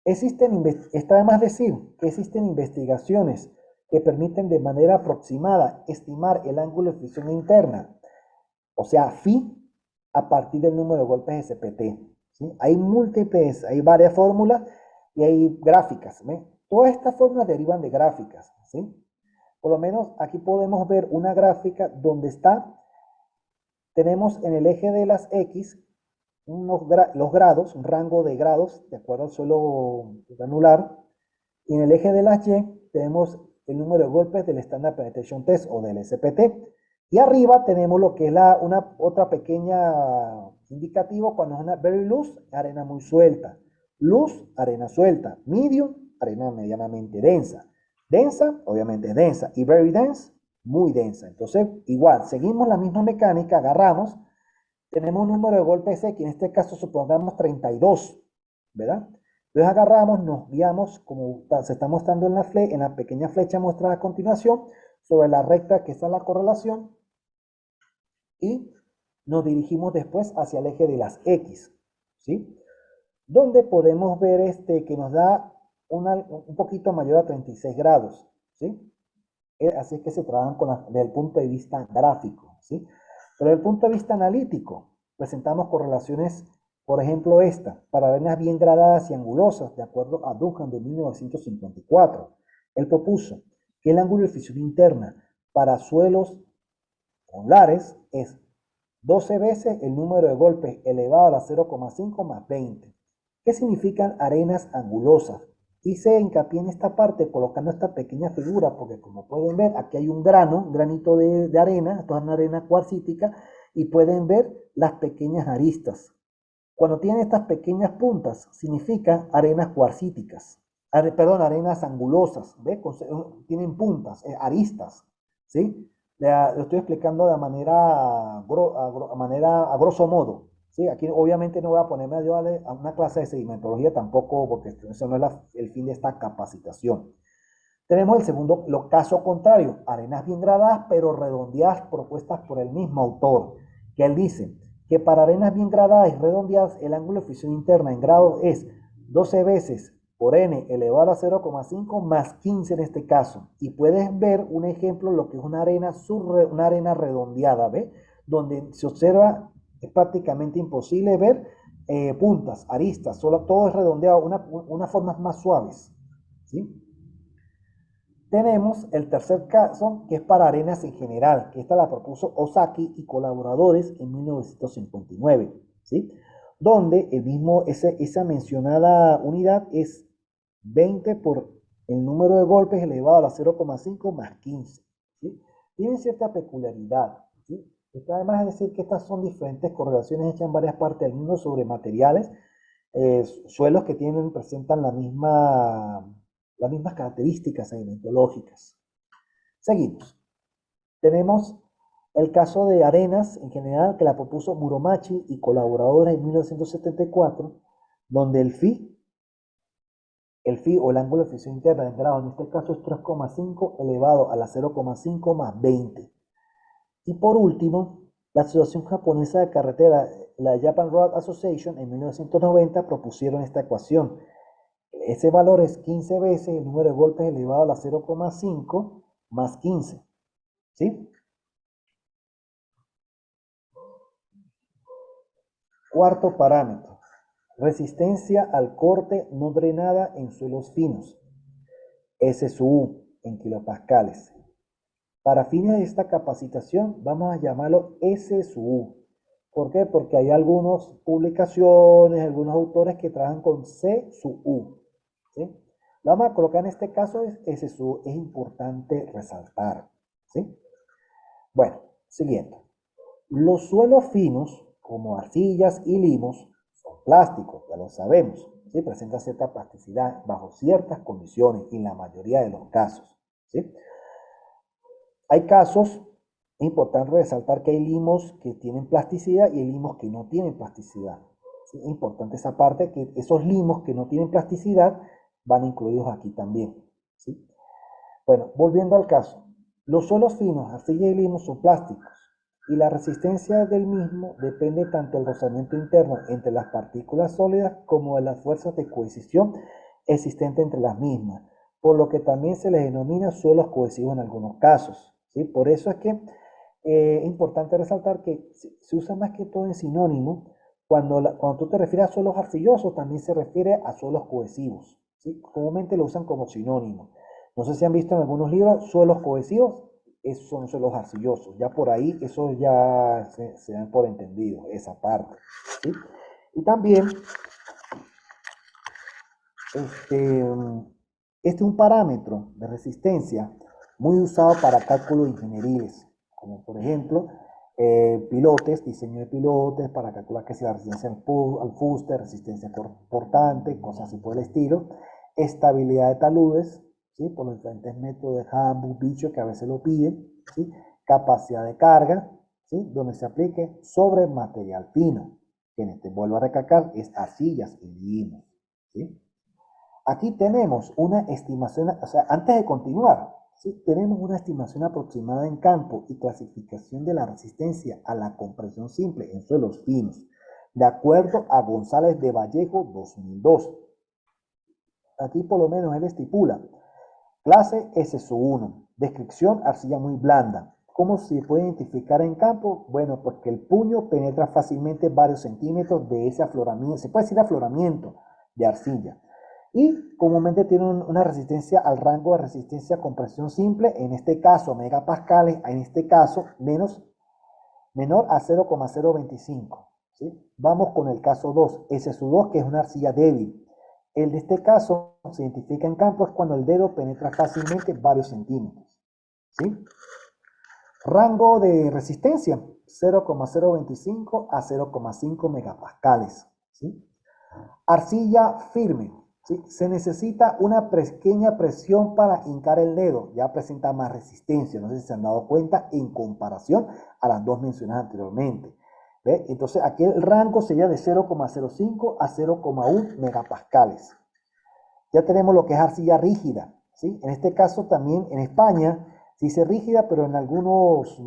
[SPEAKER 1] Está de más decir que existen investigaciones que permiten de manera aproximada estimar el ángulo de fricción interna, o sea, phi, a partir del número de golpes SPT. ¿Sí? Hay múltiples, hay varias fórmulas y hay gráficas. ¿Ve? Todas estas fórmulas derivan de gráficas. ¿Sí? Por lo menos aquí podemos ver una gráfica donde tenemos en el eje de las X los grados, un rango de grados de acuerdo al suelo granular, y en el eje de las Y tenemos el número de golpes del Standard Penetration Test o del SPT. Y arriba tenemos lo que es otra pequeña indicativo cuando es una very loose, arena muy suelta. Loose, arena suelta. Medium, arena medianamente densa. Densa, obviamente densa. Y very dense, muy densa. Entonces, igual, seguimos la misma mecánica, agarramos, tenemos un número de golpes X, en este caso supongamos 32, ¿verdad? Entonces agarramos, nos guiamos, como se está mostrando en la pequeña flecha mostrada a continuación, sobre la recta que está en la correlación, y nos dirigimos después hacia el eje de las X, ¿sí? Donde podemos ver que nos da un poquito mayor a 36 grados, ¿sí? Así es que se trabajan desde el punto de vista gráfico, ¿sí? Pero desde el punto de vista analítico, presentamos correlaciones, por ejemplo esta, para arenas bien gradadas y angulosas, de acuerdo a Dunham de 1954. Él propuso que el ángulo de fricción interna para suelos angulares es 12 veces el número de golpes elevado a la 0,5 más 20. ¿Qué significan arenas angulosas? Hice hincapié en esta parte colocando esta pequeña figura porque como pueden ver aquí hay un granito de arena, esto es una arena cuarcítica y pueden ver las pequeñas aristas. Cuando tienen estas pequeñas puntas significan arenas cuarcíticas, arenas angulosas, ¿ve? Tienen puntas, aristas, ¿sí? Lo estoy explicando de manera, a grosso modo. ¿Sí? Aquí obviamente no voy a ponerme a una clase de sedimentología tampoco, porque eso no es el fin de esta capacitación. Tenemos el segundo caso contrario, arenas bien gradadas pero redondeadas propuestas por el mismo autor, que él dice que para arenas bien gradadas y redondeadas el ángulo de fricción interna en grados es 12 veces por n elevado a la 0,5 más 15 en este caso. Y puedes ver un ejemplo, lo que es una arena redondeada, ¿ve? Donde se observa, es prácticamente imposible ver puntas, aristas, solo todo es redondeado, unas formas más suaves, ¿sí? Tenemos el tercer caso, que es para arenas en general, que esta la propuso Ozaki y colaboradores en 1959, ¿sí? Donde esa mencionada unidad es 20 por el número de golpes elevado a la 0,5 más 15, ¿sí? Tienen cierta peculiaridad, ¿sí? Está además de decir que estas son diferentes correlaciones hechas en varias partes del mundo sobre materiales, suelos que presentan las mismas características sedimentológicas. Seguimos. Tenemos el caso de arenas en general que la propuso Muromachi y colaboradores en 1974, donde el phi o el ángulo de fricción interna en grado, en este caso es 3,5 elevado a la 0,5 más 20. Y por último, la Asociación Japonesa de Carretera, la Japan Road Association, en 1990 propusieron esta ecuación. Ese valor es 15 veces el número de golpes elevado a la 0,5 más 15. ¿Sí? Cuarto parámetro. Resistencia al corte no drenada en suelos finos. SSU en kilopascales. Para fines de esta capacitación vamos a llamarlo SSU. ¿Por qué? Porque hay algunas publicaciones, algunos autores que trabajan con CSU. ¿Sí? Lo vamos a colocar en este caso es SSU. Es importante resaltar. ¿Sí? Bueno, siguiente. Los suelos finos, como arcillas y limos, son plásticos, ya lo sabemos. ¿Sí? Presentan cierta plasticidad bajo ciertas condiciones y en la mayoría de los casos. ¿Sí? Hay casos, es importante resaltar que hay limos que tienen plasticidad y hay limos que no tienen plasticidad. ¿Sí? Es importante esa parte, que esos limos que no tienen plasticidad van incluidos aquí también, ¿sí? Bueno, volviendo al caso, los suelos finos, arcilla y limo son plásticos y la resistencia del mismo depende tanto del rozamiento interno entre las partículas sólidas como de las fuerzas de cohesión existentes entre las mismas, por lo que también se les denomina suelos cohesivos en algunos casos, ¿sí? Por eso es que es importante resaltar que se usa más que todo en sinónimo. Cuando tú te refieres a suelos arcillosos, también se refiere a suelos cohesivos, ¿sí? Comúnmente lo usan como sinónimo. No sé si han visto en algunos libros suelos cohesivos, esos son suelos arcillosos. Ya por ahí, eso ya se dan por entendido, esa parte, ¿sí? Y también, este, este es un parámetro de resistencia muy usado para cálculos ingenieriles, como por ejemplo pilotes, diseño de pilotes para calcular que si la resistencia al fuste, resistencia portante, cosas así por el estilo, estabilidad de taludes, ¿sí? Por los diferentes métodos de Hamburg, Bicho, que a veces lo piden, ¿sí? Capacidad de carga, ¿sí? Donde se aplique sobre material fino, que en este vuelvo a recalcar es arcillas y limos, ¿sí? Aquí tenemos una estimación, o sea, antes de continuar, ¿sí? Tenemos una estimación aproximada en campo y clasificación de la resistencia a la compresión simple en suelos finos, de acuerdo a González de Vallejo 2002. Aquí por lo menos él estipula, clase S1, descripción arcilla muy blanda. ¿Cómo se puede identificar en campo? Bueno, porque el puño penetra fácilmente varios centímetros de ese afloramiento, se puede decir afloramiento de arcilla. Y comúnmente tiene una resistencia al rango de resistencia a compresión simple, en este caso megapascales, en este caso menor a 0,025. ¿Sí? Vamos con el caso 2, S2, que es una arcilla débil. El de este caso se identifica en campo es cuando el dedo penetra fácilmente varios centímetros. ¿Sí? Rango de resistencia, 0,025 a 0,5 megapascales. ¿Sí? Arcilla firme. ¿Sí? Se necesita una pequeña presión para hincar el dedo. Ya presenta más resistencia. No sé si se han dado cuenta en comparación a las dos mencionadas anteriormente. ¿Ve? Entonces aquí el rango sería de 0,05 a 0,1 megapascales. Ya tenemos lo que es arcilla rígida. ¿Sí? En este caso también en España se dice rígida, pero en algunos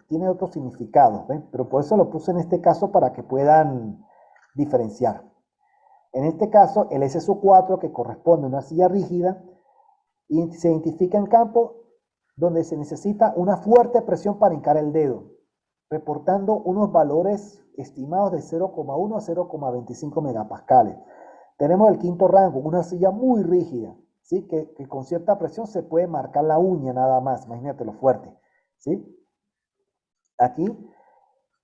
[SPEAKER 1] tiene otro significado. ¿Ven? Pero por eso lo puse en este caso para que puedan diferenciar. En este caso, el SSU4, que corresponde a una arcilla rígida, se identifica en campo donde se necesita una fuerte presión para hincar el dedo, reportando unos valores estimados de 0,1 a 0,25 megapascales. Tenemos el quinto rango, una arcilla muy rígida, ¿sí? que con cierta presión se puede marcar la uña nada más, imagínate lo fuerte. ¿Sí? Aquí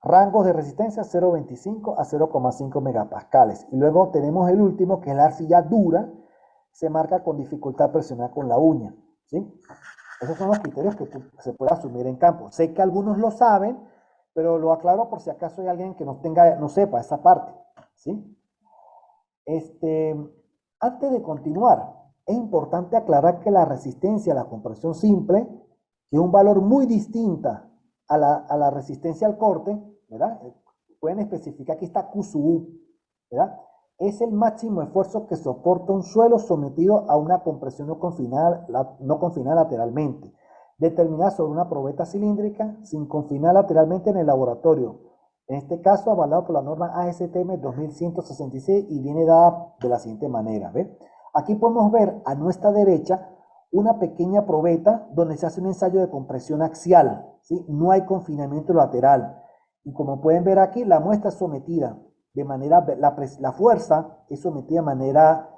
[SPEAKER 1] rangos de resistencia 0,25 a 0,5 megapascales. Y luego tenemos el último, que es la arcilla dura, se marca con dificultad presionar con la uña. ¿Sí? Esos son los criterios que se puede asumir en campo. Sé que algunos lo saben, pero lo aclaro por si acaso hay alguien que no sepa esa parte. ¿Sí? Antes de continuar, es importante aclarar que la resistencia a la compresión simple, que es un valor muy distinta a la resistencia al corte, ¿verdad? Pueden especificar que está QSU, ¿verdad? Es el máximo esfuerzo que soporta un suelo sometido a una compresión no confinada lateralmente, determinada sobre una probeta cilíndrica sin confinar lateralmente en el laboratorio. En este caso, avalado por la norma ASTM 2166 y viene dada de la siguiente manera. ¿Ve? Aquí podemos ver a nuestra derecha una pequeña probeta donde se hace un ensayo de compresión axial. ¿Sí? No hay confinamiento lateral. Y como pueden ver aquí, la muestra es sometida de manera, la fuerza es sometida de manera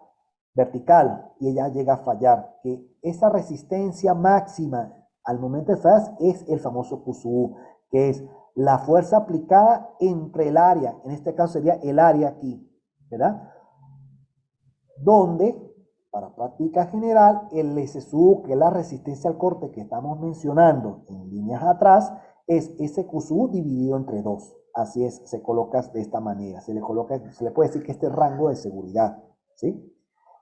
[SPEAKER 1] vertical y ella llega a fallar. Que esa resistencia máxima al momento de fallar es el famoso QSU, que es la fuerza aplicada entre el área, en este caso sería el área aquí, ¿verdad? Donde, para práctica general, el SSU, que es la resistencia al corte que estamos mencionando en líneas atrás, es ese QSU dividido entre 2. Así es, se coloca de esta manera. Se le puede decir que este rango de seguridad, ¿sí?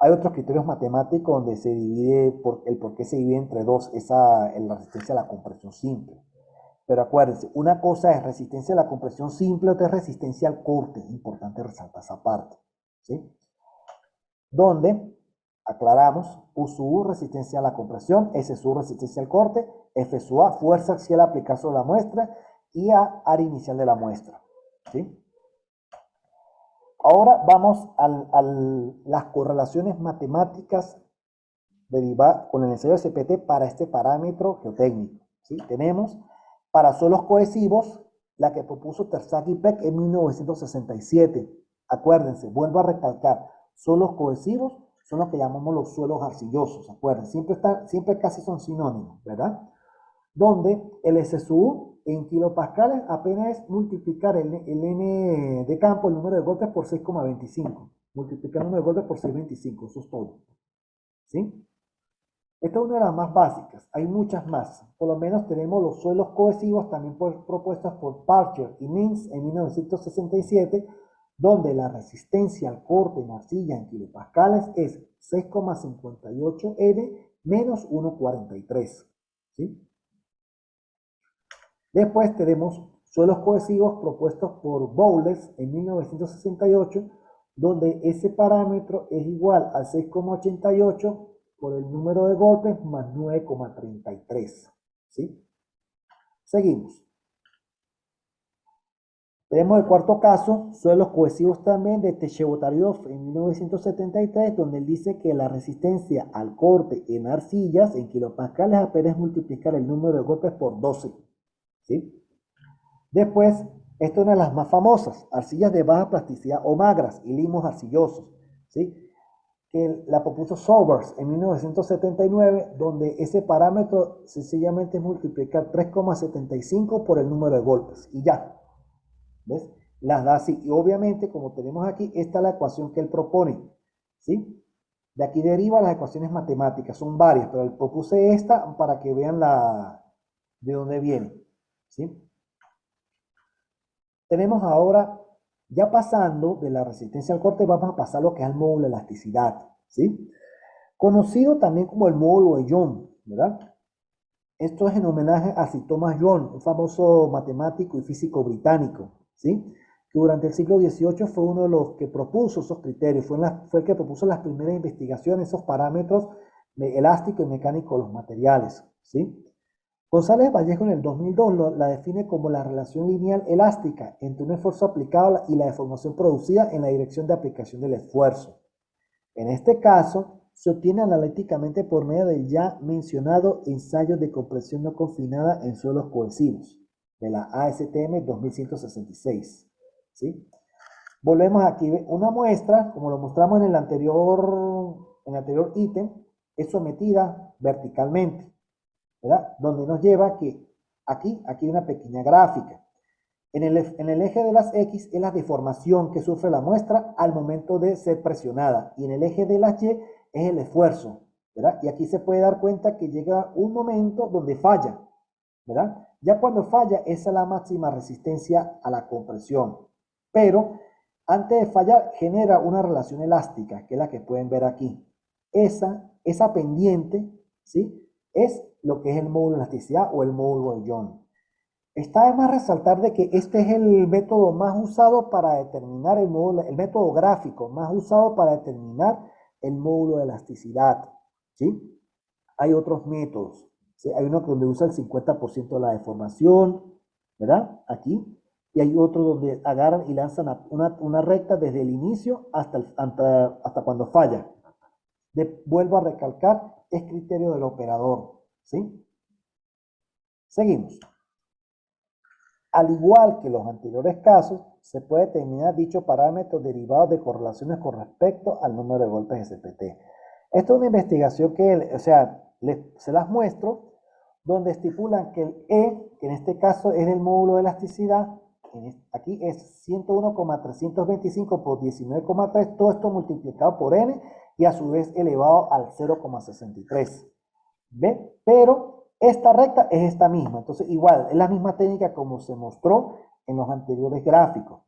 [SPEAKER 1] Hay otros criterios matemáticos donde se divide, el por qué se divide entre 2 la resistencia a la compresión simple. Pero acuérdense, una cosa es resistencia a la compresión simple, otra es resistencia al corte. Es importante resaltar esa parte, ¿sí? Donde Aclaramos, U sub U, resistencia a la compresión, S sub resistencia al corte, F sub A, fuerza axial aplicada sobre la muestra, y A, área inicial de la muestra. ¿Sí? Ahora vamos a las correlaciones matemáticas derivadas con el ensayo de CPT para este parámetro geotécnico. ¿Sí? Tenemos para suelos cohesivos la que propuso Terzaghi y Peck en 1967. Acuérdense, vuelvo a recalcar, suelos cohesivos son los que llamamos los suelos arcillosos. Acuérdense, siempre casi son sinónimos, ¿verdad? Donde el SSU en kilopascales apenas es multiplicar el N de campo, el número de golpes, por 6,25. Multiplicar el número de golpes por 6,25, eso es todo. ¿Sí? Esta es una de las más básicas, hay muchas más. Por lo menos tenemos los suelos cohesivos, también propuestas por Parcher y Mintz en 1967, donde la resistencia al corte en arcilla en kilopascales es 6,58 N menos 1,43. ¿Sí? Después tenemos suelos cohesivos propuestos por Bowles en 1968, donde ese parámetro es igual a 6,88 por el número de golpes más 9,33. ¿Sí? Seguimos. Tenemos el cuarto caso, suelos cohesivos también de Techebotaryov en 1973, donde él dice que la resistencia al corte en arcillas en kilopascales apenas multiplicar el número de golpes por 12. ¿Sí? Después, esta es una de las más famosas, arcillas de baja plasticidad o magras y limos arcillosos, ¿sí? Que la propuso Sobers en 1979, donde ese parámetro sencillamente es multiplicar 3,75 por el número de golpes y ya, ¿ves? Las da así, y obviamente, como tenemos aquí, esta es la ecuación que él propone, ¿sí? De aquí deriva las ecuaciones matemáticas, son varias, pero él propuse esta para que vean de dónde viene, ¿sí? Tenemos ahora, ya pasando de la resistencia al corte, vamos a pasar a lo que es el módulo de elasticidad, ¿sí? Conocido también como el módulo de Young, ¿verdad? Esto es en homenaje a Sir Thomas Young, un famoso matemático y físico británico, ¿sí? Que durante el siglo XVIII fue uno de los que propuso esos criterios, fue el que propuso las primeras investigaciones, esos parámetros elásticos y mecánicos de los materiales, ¿sí? González Vallejo en el 2002 la define como la relación lineal elástica entre un esfuerzo aplicado y la deformación producida en la dirección de aplicación del esfuerzo. En este caso, se obtiene analíticamente por medio del ya mencionado ensayo de compresión no confinada en suelos cohesivos, de la ASTM 2166. ¿Sí? Volvemos aquí, una muestra, como lo mostramos en el anterior ítem, es sometida verticalmente, ¿verdad? Donde nos lleva que aquí hay una pequeña gráfica. En el eje de las X es la deformación que sufre la muestra al momento de ser presionada. Y en el eje de las Y es el esfuerzo, ¿verdad? Y aquí se puede dar cuenta que llega un momento donde falla, ¿verdad? Ya cuando falla, esa es la máxima resistencia a la compresión. Pero antes de fallar, genera una relación elástica, que es la que pueden ver aquí. Esa pendiente, ¿sí? Es lo que es el módulo de elasticidad o el módulo de Young. Está de más resaltar de que este es el método más usado para determinar el método gráfico más usado para determinar el módulo de elasticidad, ¿sí? Hay otros métodos, ¿sí? Hay uno donde usa el 50% de la deformación, ¿verdad? Aquí. Y hay otro donde agarran y lanzan una recta desde el inicio hasta cuando falla. Vuelvo a recalcar, es criterio del operador, ¿sí? Seguimos. Al igual que los anteriores casos, se puede determinar dicho parámetro derivado de correlaciones con respecto al número de golpes SPT. Esta es una investigación que, se las muestro, donde estipulan que el E, que en este caso es el módulo de elasticidad, aquí es 101,325 por 19,3, todo esto multiplicado por N y a su vez elevado al 0,63. ¿Ven? Pero esta recta es esta misma. Entonces, igual, es la misma técnica como se mostró en los anteriores gráficos.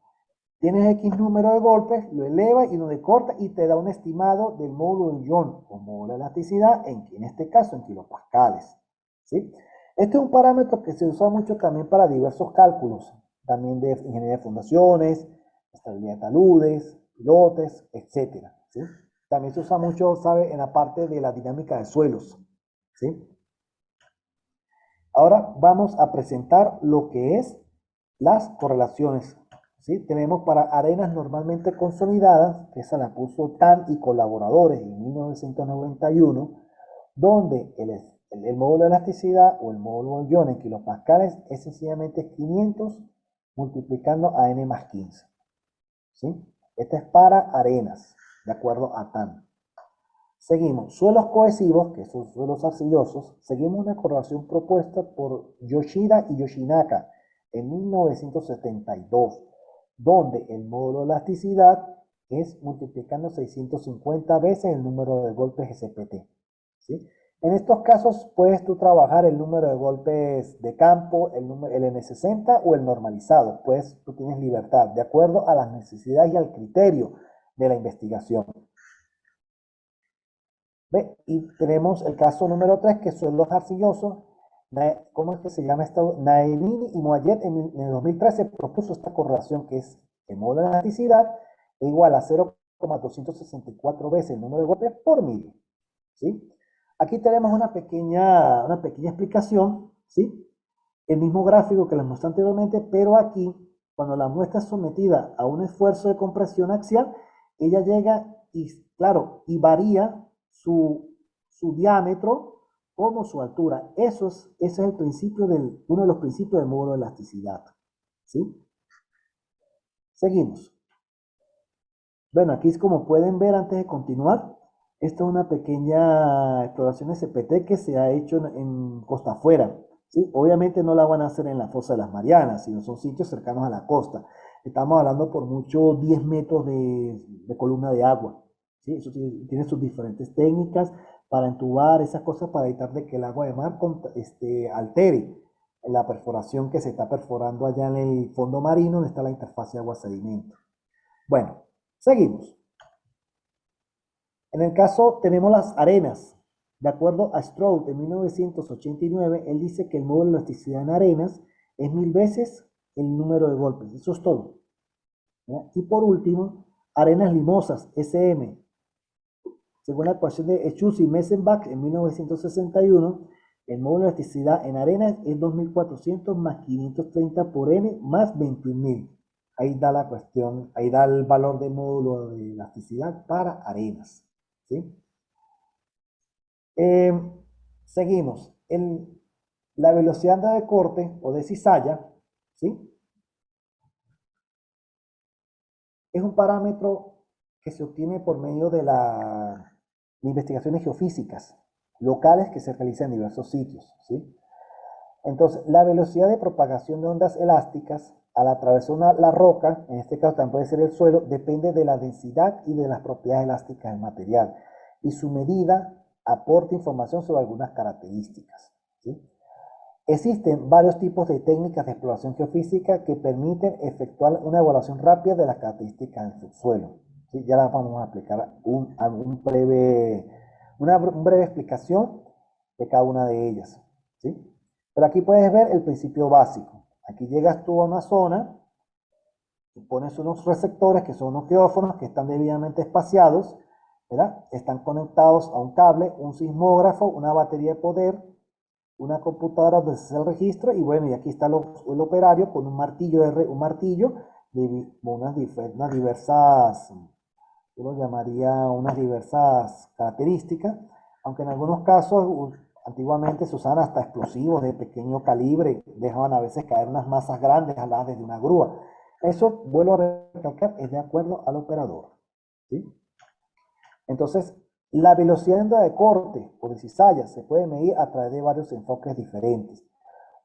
[SPEAKER 1] Tienes X número de golpes, lo eleva y lo decorta y te da un estimado del módulo de Young o módulo de elasticidad, en este caso en kilopascales. ¿Sí? Este es un parámetro que se usa mucho también para diversos cálculos, también de ingeniería de fundaciones, estabilidad de taludes, pilotes, etc. ¿Sí?
[SPEAKER 2] También se usa mucho, ¿sabe? En la parte de la dinámica de suelos, ¿sí? Ahora vamos a presentar lo que es las correlaciones, ¿sí? Tenemos para arenas normalmente consolidadas, que esa la puso TAN y colaboradores en 1991, donde el módulo de elasticidad o el módulo de iones en kilopascales es sencillamente 500 multiplicando a n más 15, ¿sí? Este es para arenas, de acuerdo a TAN. Seguimos, suelos cohesivos, que son suelos arcillosos, seguimos una correlación propuesta por Yoshida y Yoshinaka en 1972, donde el módulo de elasticidad es multiplicando 650 veces el número de golpes SPT, ¿sí? En estos casos puedes tú trabajar el número de golpes de campo, el N60 o el normalizado, pues tú tienes libertad, de acuerdo a las necesidades y al criterio de la investigación. ¿Ve? Y tenemos el caso número 3, que son los arcillosos. ¿Cómo es que se llama esto? Naemini y Moayet en el 2013 propuso esta correlación que es el módulo de elasticidad es igual a 0,264 veces el número de golpes por mil, ¿sí? Aquí tenemos una pequeña explicación, ¿sí? El mismo gráfico que les mostré anteriormente, pero aquí, cuando la muestra es sometida a un esfuerzo de compresión axial, ella llega y, claro, y varía su diámetro como su altura. Ese es el principio uno de los principios del módulo de elasticidad, ¿sí? Seguimos. Bueno, aquí es como pueden ver antes de continuar, esta es una pequeña exploración SPT que se ha hecho en Costa Afuera, ¿sí? Obviamente no la van a hacer en la Fosa de las Marianas, sino son sitios cercanos a la costa. Estamos hablando por mucho 10 metros de columna de agua, ¿sí? Eso tiene sus diferentes técnicas para entubar esas cosas para evitar de que el agua de mar altere la perforación que se está perforando allá en el fondo marino, donde está la interfaz agua-sedimento. Bueno, seguimos. En el caso tenemos las arenas. De acuerdo a Stroud en 1989, él dice que el módulo de elasticidad en arenas es 1000 veces el número de golpes. Eso es todo, ¿ya? Y por último, arenas limosas, SM. Según la ecuación de Schulz y Messenbach en 1961, el módulo de elasticidad en arenas es 2400 más 530 por n más 21.000. Ahí da la cuestión, ahí da el valor de módulo de elasticidad para arenas, ¿sí? Eh, Seguimos. La velocidad de corte o de cizalla, ¿sí? Es un parámetro que se obtiene por medio de investigaciones geofísicas locales que se realizan en diversos sitios, ¿sí? Entonces, la velocidad de propagación de ondas elásticas al atravesar la roca, en este caso también puede ser el suelo, depende de la densidad y de las propiedades elásticas del material. Y su medida aporta información sobre algunas características, ¿sí? Existen varios tipos de técnicas de exploración geofísica que permiten efectuar una evaluación rápida de las características del subsuelo, ¿sí? Ya las vamos a aplicar una breve explicación de cada una de ellas, ¿sí? Pero aquí puedes ver el principio básico. Aquí llegas tú a una zona y pones unos receptores que son unos geófonos que están debidamente espaciados, ¿verdad? Están conectados a un cable, un sismógrafo, una batería de poder, una computadora donde se hace el registro y bueno, y aquí está el operario con un martillo un martillo de unas diversas, yo lo llamaría unas diversas características, aunque en algunos casos antiguamente se usaban hasta explosivos de pequeño calibre, dejaban a veces caer unas masas grandes jaladas desde una grúa. Eso, vuelvo a recalcar, es de acuerdo al operador, ¿sí? Entonces, la velocidad de corte o de cizalla se puede medir a través de varios enfoques diferentes.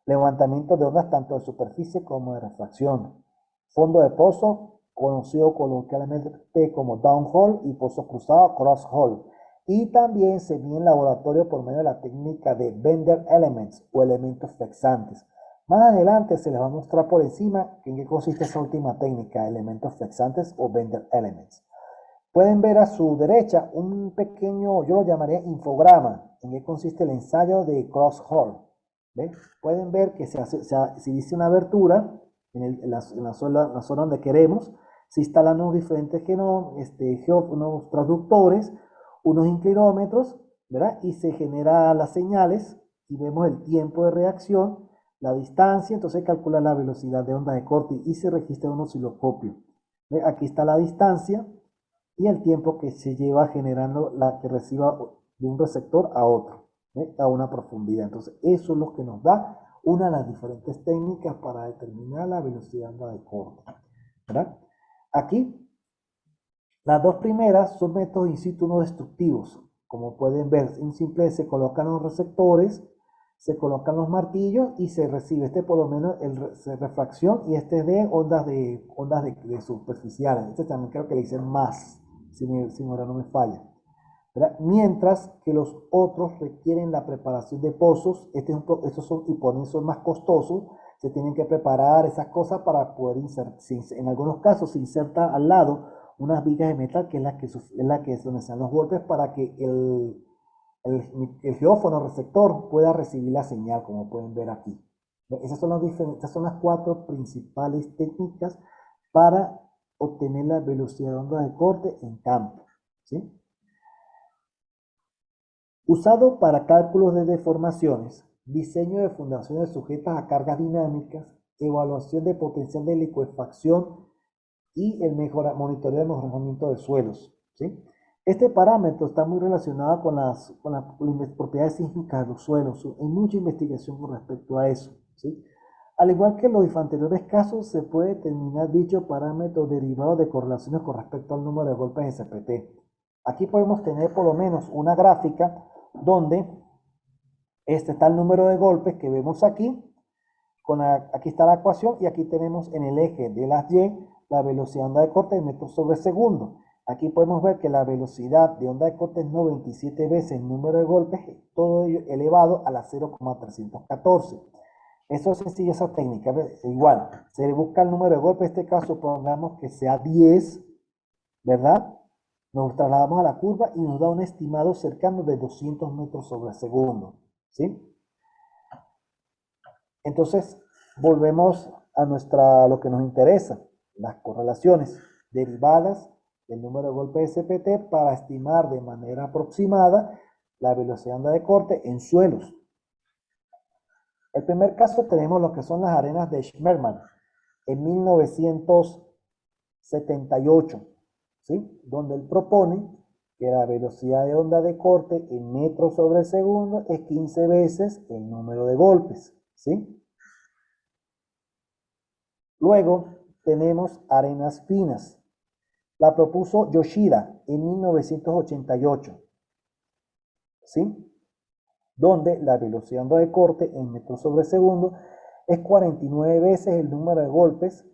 [SPEAKER 2] Levantamiento de ondas tanto de superficie como de refracción. Fondo de pozo, conocido coloquialmente como downhole, y pozo cruzado, crosshole. Y también se mide en laboratorio por medio de la técnica de Bender Elements o elementos flexantes. Más adelante se les va a mostrar por encima en qué consiste esa última técnica, elementos flexantes o Bender Elements. Pueden ver a su derecha un pequeño, yo lo llamaría infograma, en qué consiste el ensayo de crosshole. ¿Ven? Pueden ver que se dice una abertura en la zona donde queremos, Se instalan unos diferentes unos transductores, unos inclinómetros, ¿verdad? Y se generan las señales y vemos el tiempo de reacción, la distancia, entonces calcula la velocidad de onda de corte y se registra un osciloscopio. ¿Ve? Aquí está la distancia y el tiempo que se lleva generando la que reciba de un receptor a otro, ¿ve? A una profundidad. Entonces eso es lo que nos da una de las diferentes técnicas para determinar la velocidad de onda de corte, ¿verdad? Aquí las dos primeras son métodos in situ no destructivos. Como pueden ver, en simple se colocan los receptores, se colocan los martillos y se recibe este por lo menos refracción y este de ondas de superficiales. Este también creo que le dicen más, si ahora no me falla. ¿Verdad? Mientras que los otros requieren la preparación de pozos, estos son, y por eso son más costosos, se tienen que preparar esas cosas para poder insertar, en algunos casos se inserta al lado unas vigas de metal que es donde se dan los golpes para que el geófono receptor pueda recibir la señal, como pueden ver aquí. Estas son las cuatro principales técnicas para obtener la velocidad de onda de corte en campo, ¿sí? Usado para cálculos de deformaciones, diseño de fundaciones sujetas a cargas dinámicas, evaluación de potencial de licuefacción y el monitoreo de mejoramiento de suelos, ¿sí? Este parámetro está muy relacionado con las propiedades sísmicas de los suelos. Hay mucha investigación con respecto a eso, ¿sí? Al igual que en los anteriores casos, se puede determinar dicho parámetro derivado de correlaciones con respecto al número de golpes SPT. Aquí podemos tener por lo menos una gráfica donde este está el número de golpes que vemos aquí. Aquí está la ecuación y aquí tenemos en el eje de las Y la velocidad de onda de corte en metros sobre segundo. Aquí podemos ver que la velocidad de onda de corte es 97 veces el número de golpes, todo ello elevado a la 0,314. Eso es sencillo, esa técnica. Igual, se busca el número de golpes, en este caso pongamos que sea 10, ¿verdad? Nos trasladamos a la curva y nos da un estimado cercano de 200 metros sobre segundo, ¿sí? Entonces, volvemos a lo que nos interesa, las correlaciones derivadas del número de golpes SPT para estimar de manera aproximada la velocidad de onda de corte en suelos. El primer caso tenemos lo que son las arenas de Schmerman en 1978, ¿sí? Donde él propone que la velocidad de onda de corte en metros sobre segundo es 15 veces el número de golpes, ¿sí? Luego tenemos arenas finas. La propuso Yoshida en 1988, ¿sí? Donde la velocidad de onda de corte en metros sobre segundo es 49 veces el número de golpes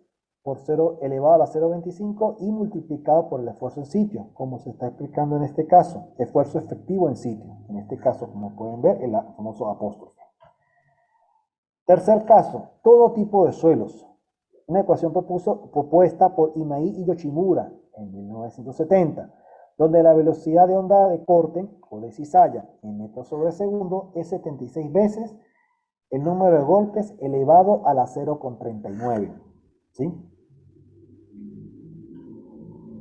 [SPEAKER 2] por 0 elevado a la 0,25 y multiplicado por el esfuerzo en sitio, como se está explicando en este caso, esfuerzo efectivo en sitio, en este caso, como pueden ver, el famoso apóstrofe. Tercer caso, todo tipo de suelos. Una ecuación propuesta por Imai y Yoshimura en 1970, donde la velocidad de onda de corte o de cizalla en metros sobre segundo es 76 veces el número de golpes elevado a la 0,39, ¿sí?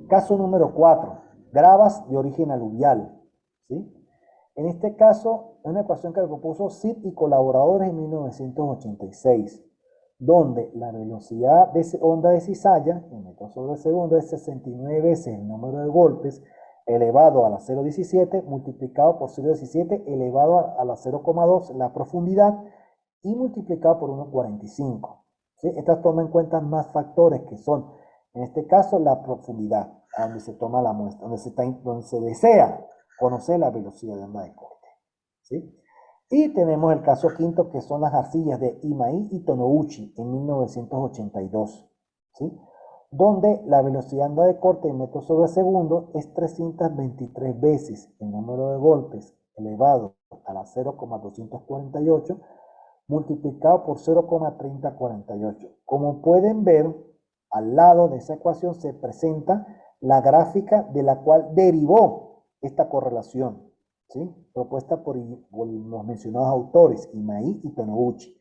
[SPEAKER 2] Caso número 4, gravas de origen aluvial, ¿sí? En este caso, es una ecuación que propuso Sid y colaboradores en 1986, donde la velocidad de onda de cizalla en metros sobre segundo es 69 veces el número de golpes elevado a la 0,17 multiplicado por 0,17 elevado a la 0,2 la profundidad y multiplicado por 1,45. ¿Sí? Estas toman en cuenta más factores que son, en este caso, la profundidad, a donde se toma la muestra, donde se desea conocer la velocidad de onda de corte, ¿sí? Y tenemos el caso quinto, que son las arcillas de Imai y Tonouchi en 1982, ¿sí? Donde la velocidad de onda de corte en metros sobre segundo es 323 veces el número de golpes elevado a la 0,248 multiplicado por 0,3048. Como pueden ver, al lado de esa ecuación se presenta la gráfica de la cual derivó esta correlación, ¿sí? Propuesta por los mencionados autores, Imai y Tonouchi.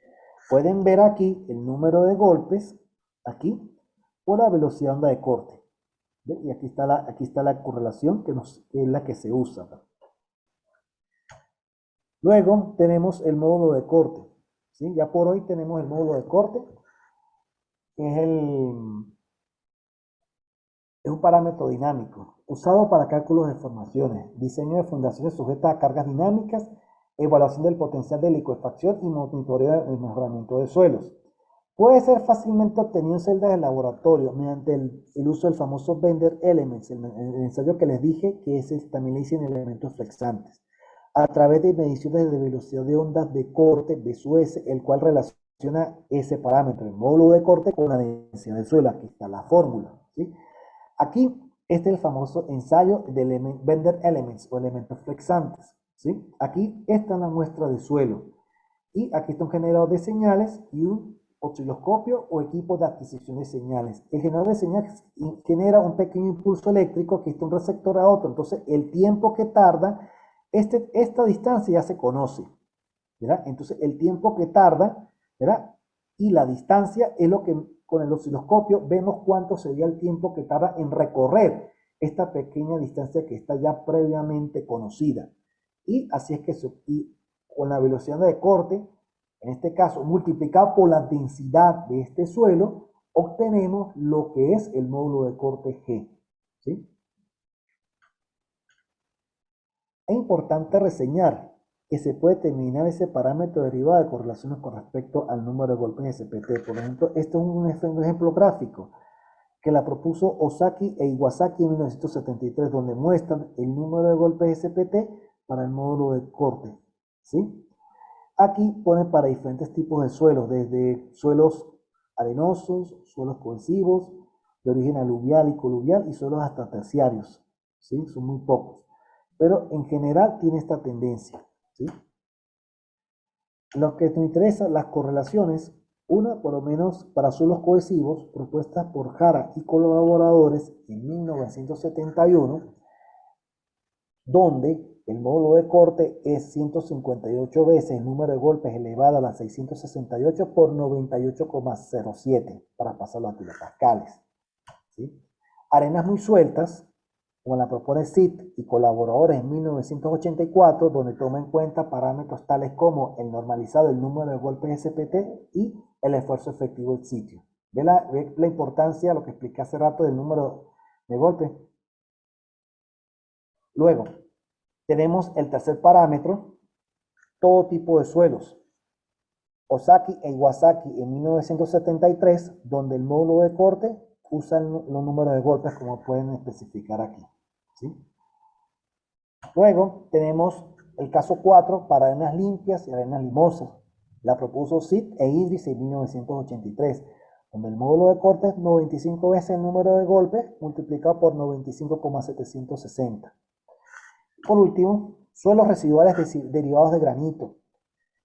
[SPEAKER 2] Pueden ver aquí el número de golpes, aquí, por la velocidad de onda de corte. ¿Ve? Y aquí está la correlación que es la que se usa. Luego tenemos el módulo de corte. ¿Sí? Ya por hoy tenemos el módulo de corte, que es un parámetro dinámico, usado para cálculos de formaciones, diseño de fundaciones sujetas a cargas dinámicas, evaluación del potencial de licuefacción y monitoreo del mejoramiento de suelos. Puede ser fácilmente obtenido en celdas de laboratorio mediante el uso del famoso Bender Elements, el ensayo que les dije, que también le dicen elementos flexantes, a través de mediciones de velocidad de ondas de corte, BSUS, el cual relaciona ese parámetro, el módulo de corte, con la densidad del suelo. Aquí está la fórmula, ¿sí? Aquí, este es el famoso ensayo de Bender Elements o elementos flexantes, ¿sí? Aquí está la muestra de suelo. Y aquí está un generador de señales y un osciloscopio o equipo de adquisición de señales. El generador de señales genera un pequeño impulso eléctrico que está un receptor a otro. Entonces, el tiempo que tarda, esta distancia ya se conoce, ¿verdad? Entonces, el tiempo que tarda, ¿verdad? Y la distancia es lo que con el osciloscopio vemos cuánto sería el tiempo que tarda en recorrer esta pequeña distancia que está ya previamente conocida. Y así es que con la velocidad de corte, en este caso multiplicado por la densidad de este suelo, obtenemos lo que es el módulo de corte G, ¿sí? Es importante reseñar que se puede determinar ese parámetro derivado de correlaciones con respecto al número de golpes en SPT. Por ejemplo, este es un ejemplo gráfico que la propuso Ozaki e Iwasaki en 1973, donde muestran el número de golpes SPT para el módulo de corte, ¿sí? Aquí pone para diferentes tipos de suelos, desde suelos arenosos, suelos cohesivos, de origen aluvial y coluvial, y suelos hasta terciarios, ¿sí? Son muy pocos. Pero en general tiene esta tendencia, ¿sí? Lo que nos interesa, las correlaciones, una por lo menos para suelos cohesivos, propuestas por Jara y colaboradores en 1971, donde el módulo de corte es 158 veces el número de golpes elevado a las 668 por 98,07 para pasarlo a kilopascales, ¿sí? Arenas muy sueltas, como la propone SIT y colaboradores en 1984, donde toma en cuenta parámetros tales como el normalizado del número de golpes SPT y el esfuerzo efectivo del sitio. ¿Ve la importancia, lo que expliqué hace rato del número de golpes? Luego, tenemos el tercer parámetro, todo tipo de suelos. Ozaki e Iwasaki en 1973, donde el módulo de corte usa los números de golpes como pueden especificar aquí, ¿sí? Luego tenemos el caso 4 para arenas limpias y arenas limosas. La propuso Sid e Idris en 1983, donde el módulo de corte es 95 veces el número de golpes multiplicado por 95,760. Por último, suelos residuales derivados de granito.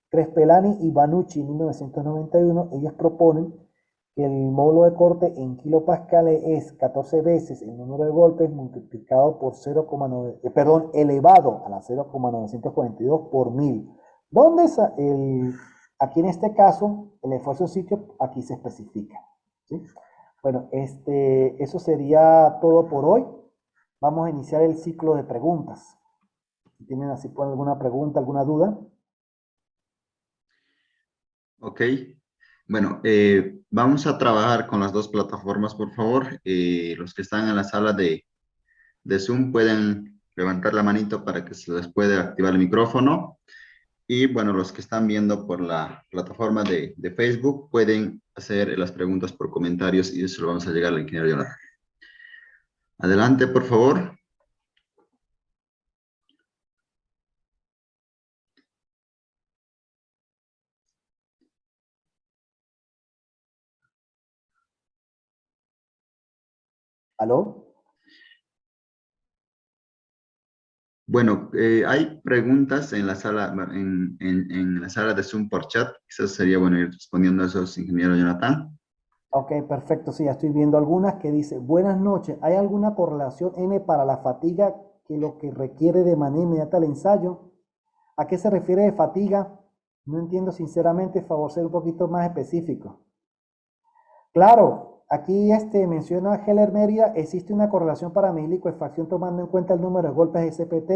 [SPEAKER 2] Crespellani y Banucci en 1991, ellos proponen que el módulo de corte en kilopascales es 14 veces el número de golpes multiplicado por 0,9, elevado a la 0,942 por 1000. ¿Dónde es aquí en este caso, el esfuerzo en sitio, aquí se especifica, ¿sí? Bueno, eso sería todo por hoy. Vamos a iniciar el ciclo de preguntas. Si tienen así por alguna pregunta, alguna duda.
[SPEAKER 3] Ok. Bueno, vamos a trabajar con las dos plataformas, por favor. Los que están en la sala de Zoom pueden levantar la manito para que se les pueda activar el micrófono. Y bueno, los que están viendo por la plataforma de Facebook pueden hacer las preguntas por comentarios y eso lo vamos a llegar al ingeniero Jonathan. Adelante, por favor.
[SPEAKER 2] ¿Aló?
[SPEAKER 3] Bueno, hay preguntas en la sala, en la sala de Zoom por chat. Quizás sería bueno ir respondiendo a esos, ingeniero Jonathan.
[SPEAKER 2] Ok, perfecto. Sí, ya estoy viendo algunas que dice, buenas noches, ¿hay alguna correlación N para la fatiga que lo que requiere de manera inmediata el ensayo? ¿A qué se refiere de fatiga? No entiendo sinceramente, favor ser un poquito más específico. Claro, aquí menciona Heller Mérida, ¿existe una correlación para mi licuefacción tomando en cuenta el número de golpes de SPT?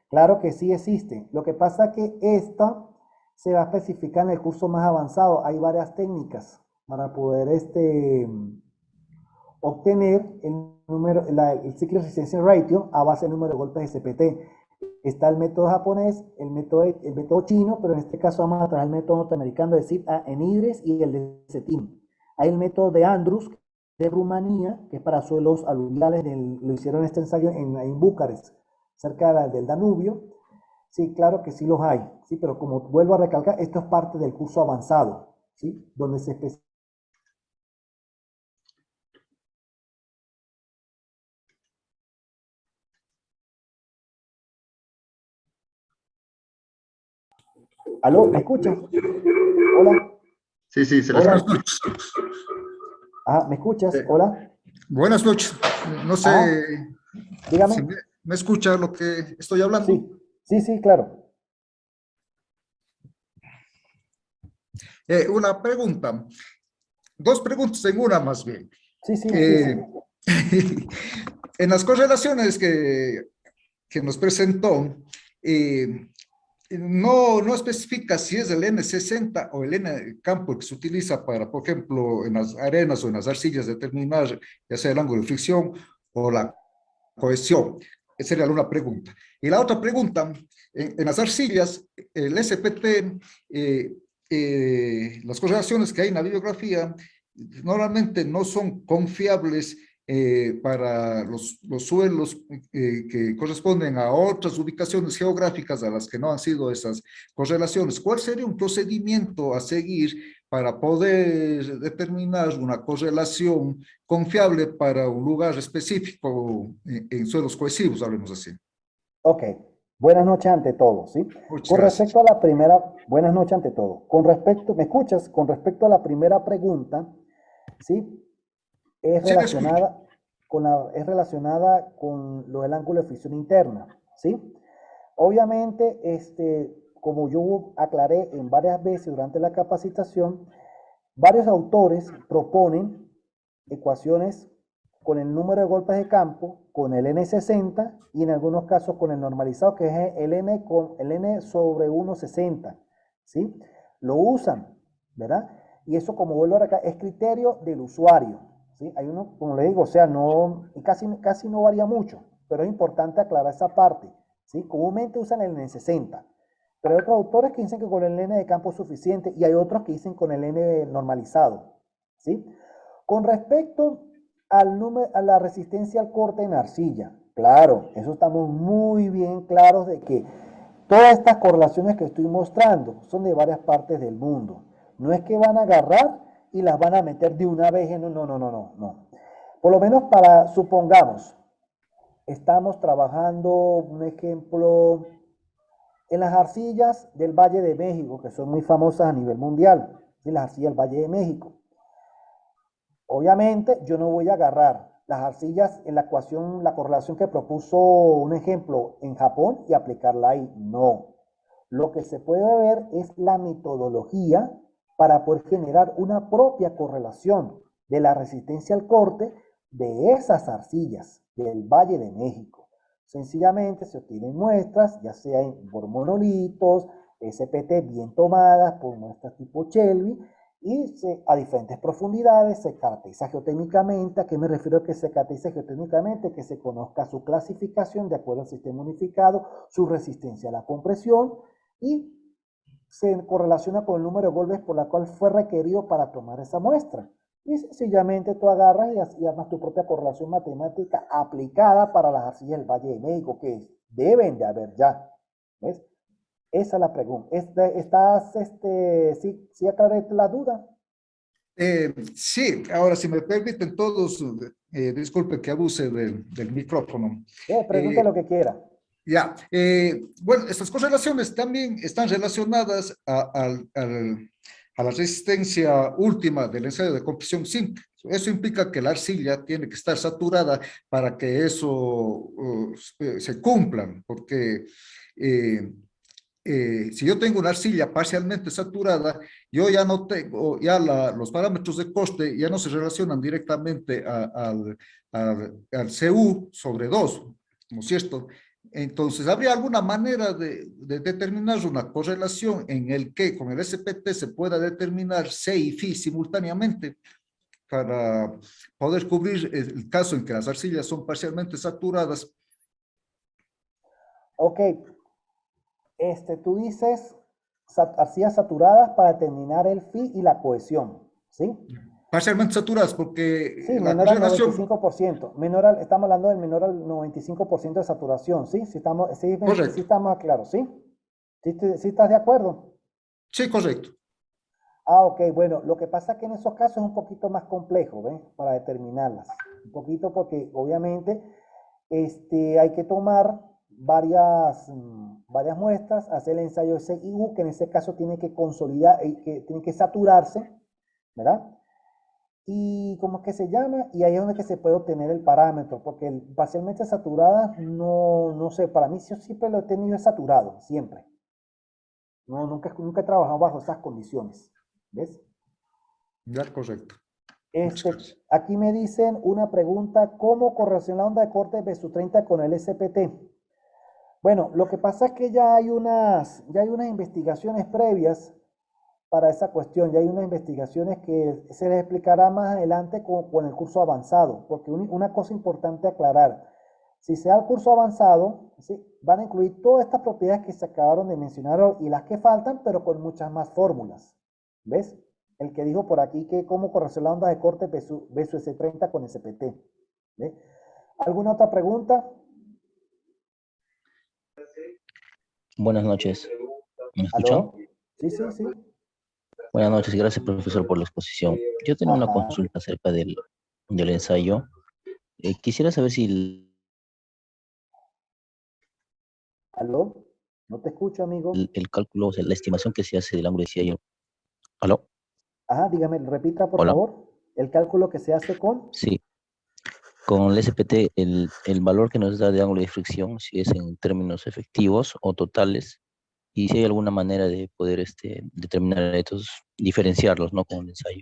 [SPEAKER 2] Claro que sí existe. Lo que pasa es que esta se va a especificar en el curso más avanzado. Hay varias técnicas para poder obtener el ciclo de resistencia ratio a base del número de golpes de SPT. Está el método japonés, el método chino, pero en este caso vamos a traer el método norteamericano de CIP anhidres y el de CETIM. Hay el método de Andrus de Rumanía, que es para suelos aluviales, lo hicieron este ensayo en Bucarest, cerca del Danubio. Sí, claro que sí los hay, sí, pero como vuelvo a recalcar, esto es parte del curso avanzado, ¿sí? Donde se especifica. ¿Aló? ¿Me escuchas? Hola.
[SPEAKER 3] Sí, sí, se le
[SPEAKER 2] Hola.
[SPEAKER 3] escucha.
[SPEAKER 4] Buenas noches.
[SPEAKER 2] Ah, ¿me escuchas? Hola.
[SPEAKER 4] Buenas noches. No
[SPEAKER 2] Ah,
[SPEAKER 4] sé
[SPEAKER 2] dígame.
[SPEAKER 4] si me escucha lo que estoy hablando.
[SPEAKER 2] Sí, sí, sí, claro.
[SPEAKER 4] Una pregunta, dos preguntas en una más bien.
[SPEAKER 2] Sí, sí, sí, sí.
[SPEAKER 4] Eh, en las correlaciones que nos presentó, no especifica si es el N60 o el N campo que se utiliza para, por ejemplo, en las arenas o en las arcillas determinar ya sea el ángulo de fricción o la cohesión. Esa sería una pregunta. Y la otra pregunta, en las arcillas, el SPT, las correlaciones que hay en la bibliografía normalmente no son confiables para los suelos que corresponden a otras ubicaciones geográficas a las que no han sido esas correlaciones. ¿Cuál sería un procedimiento a seguir para poder determinar una correlación confiable para un lugar específico en suelos cohesivos, hablemos así?
[SPEAKER 2] Ok. Buenas noches ante todo, ¿sí?
[SPEAKER 4] Muchas
[SPEAKER 2] Con
[SPEAKER 4] gracias.
[SPEAKER 2] respecto a la primera, buenas noches ante todo. Con respecto, ¿me escuchas? Con respecto a la primera pregunta, ¿sí? Es
[SPEAKER 4] Sí, te escucho.
[SPEAKER 2] relacionada con lo del ángulo de fricción interna, ¿sí? Obviamente, como yo aclaré en varias veces durante la capacitación, varios autores proponen ecuaciones con el número de golpes de campo, con el N60 y en algunos casos con el normalizado, que es el N sobre 1,60, ¿sí? Lo usan, ¿verdad? Y eso, como vuelvo a acá, es criterio del usuario, ¿sí? Hay uno, como le digo, o sea, no, casi no varía mucho, pero es importante aclarar esa parte, ¿sí? Comúnmente usan el N60, pero hay otros autores que dicen que con el N de campo es suficiente y hay otros que dicen con el N normalizado, ¿sí? Con respecto a la resistencia al corte en arcilla, claro, eso estamos muy bien claros de que todas estas correlaciones que estoy mostrando son de varias partes del mundo. No es que van a agarrar y las van a meter de una vez en no. Por lo menos supongamos, estamos trabajando, un ejemplo, en las arcillas del Valle de México, que son muy famosas a nivel mundial, ¿sí? Las arcillas del Valle de México. Obviamente, yo no voy a agarrar las arcillas en la ecuación, la correlación que propuso un ejemplo en Japón y aplicarla ahí. No. Lo que se puede ver es la metodología para poder generar una propia correlación de la resistencia al corte de esas arcillas del Valle de México. Sencillamente se obtienen muestras, ya sea por monolitos, SPT bien tomadas por muestras tipo Shelby, y a diferentes profundidades se caracteriza geotécnicamente. ¿A qué me refiero a que se caracteriza geotécnicamente? Que se conozca su clasificación de acuerdo al sistema unificado, su resistencia a la compresión y se correlaciona con el número de golpes por la cual fue requerido para tomar esa muestra. Y sencillamente tú agarras y armas tu propia correlación matemática aplicada para las arcillas del Valle de México, que deben de haber ya. ¿Ves? Esa es la pregunta. ¿Sí aclaré la duda?
[SPEAKER 4] Sí, ahora si me permiten todos, disculpen que abuse del micrófono.
[SPEAKER 2] Pregunte lo que quiera.
[SPEAKER 4] Ya, bueno, estas correlaciones también están relacionadas a la resistencia última del ensayo de compresión simple. Eso implica que la arcilla tiene que estar saturada para que eso se cumpla, porque si yo tengo una arcilla parcialmente saturada, yo ya no tengo, ya los parámetros de coste ya no se relacionan directamente al CU sobre 2, ¿no es cierto? Entonces, ¿habría alguna manera de determinar una correlación en el que con el SPT se pueda determinar C y Φ simultáneamente para poder cubrir el caso en que las arcillas son parcialmente saturadas?
[SPEAKER 2] Ok, tú dices arcillas saturadas para determinar el phi y la cohesión, ¿sí?
[SPEAKER 4] Parcialmente saturadas, porque
[SPEAKER 2] Sí,
[SPEAKER 4] la
[SPEAKER 2] menor al
[SPEAKER 4] correlación,
[SPEAKER 2] 95%. Estamos hablando del menor al 95% de saturación, ¿sí? Sí
[SPEAKER 4] correcto,
[SPEAKER 2] estamos claros, ¿sí? ¿Sí estás de acuerdo?
[SPEAKER 4] sí, correcto.
[SPEAKER 2] Ok, bueno, lo que pasa es que en esos casos es un poquito más complejo, ¿ves? Para determinarlas. Un poquito porque obviamente hay que tomar varias muestras, hacer el ensayo SIU, que en ese caso tiene que consolidar, que tiene que saturarse, ¿verdad? Y ¿cómo es que se llama? Y ahí es donde que se puede obtener el parámetro, porque parcialmente saturada, no sé, para mí yo siempre lo he tenido saturado, siempre. No, nunca he trabajado bajo esas condiciones, ¿ves?
[SPEAKER 4] Ya, correcto. Muchas gracias.
[SPEAKER 2] Aquí me dicen una pregunta, ¿cómo correlaciona la onda de corte BSU-30 con el SPT? Bueno, lo que pasa es que ya hay unas investigaciones previas para esa cuestión, ya hay unas investigaciones que se les explicará más adelante con el curso avanzado, porque una cosa importante aclarar, si se da el curso avanzado, ¿sí? Van a incluir todas estas propiedades que se acabaron de mencionar hoy y las que faltan, pero con muchas más fórmulas, ¿ves? El que dijo por aquí que cómo correlaciona la onda de corte BSU-S30 con SPT, ¿ves? ¿Alguna otra pregunta?
[SPEAKER 5] Buenas noches. ¿Me escuchan?
[SPEAKER 2] ¿Aló? Sí, sí, sí.
[SPEAKER 5] Buenas noches, gracias profesor por la exposición. Yo tenía una
[SPEAKER 2] Ajá.
[SPEAKER 5] consulta acerca del ensayo. Quisiera saber si
[SPEAKER 2] ¿Aló? No te escucho, amigo.
[SPEAKER 5] el cálculo, o sea, la estimación que se hace del ángulo de cierre. ¿Aló?
[SPEAKER 2] Ajá, dígame, repita por
[SPEAKER 5] ¿Hola?
[SPEAKER 2] favor. El cálculo que se hace con.
[SPEAKER 5] Sí, con el SPT, el valor que nos da de ángulo de fricción, si es en términos efectivos o totales, y si hay alguna manera de poder determinar estos, diferenciarlos, ¿no? Con el ensayo,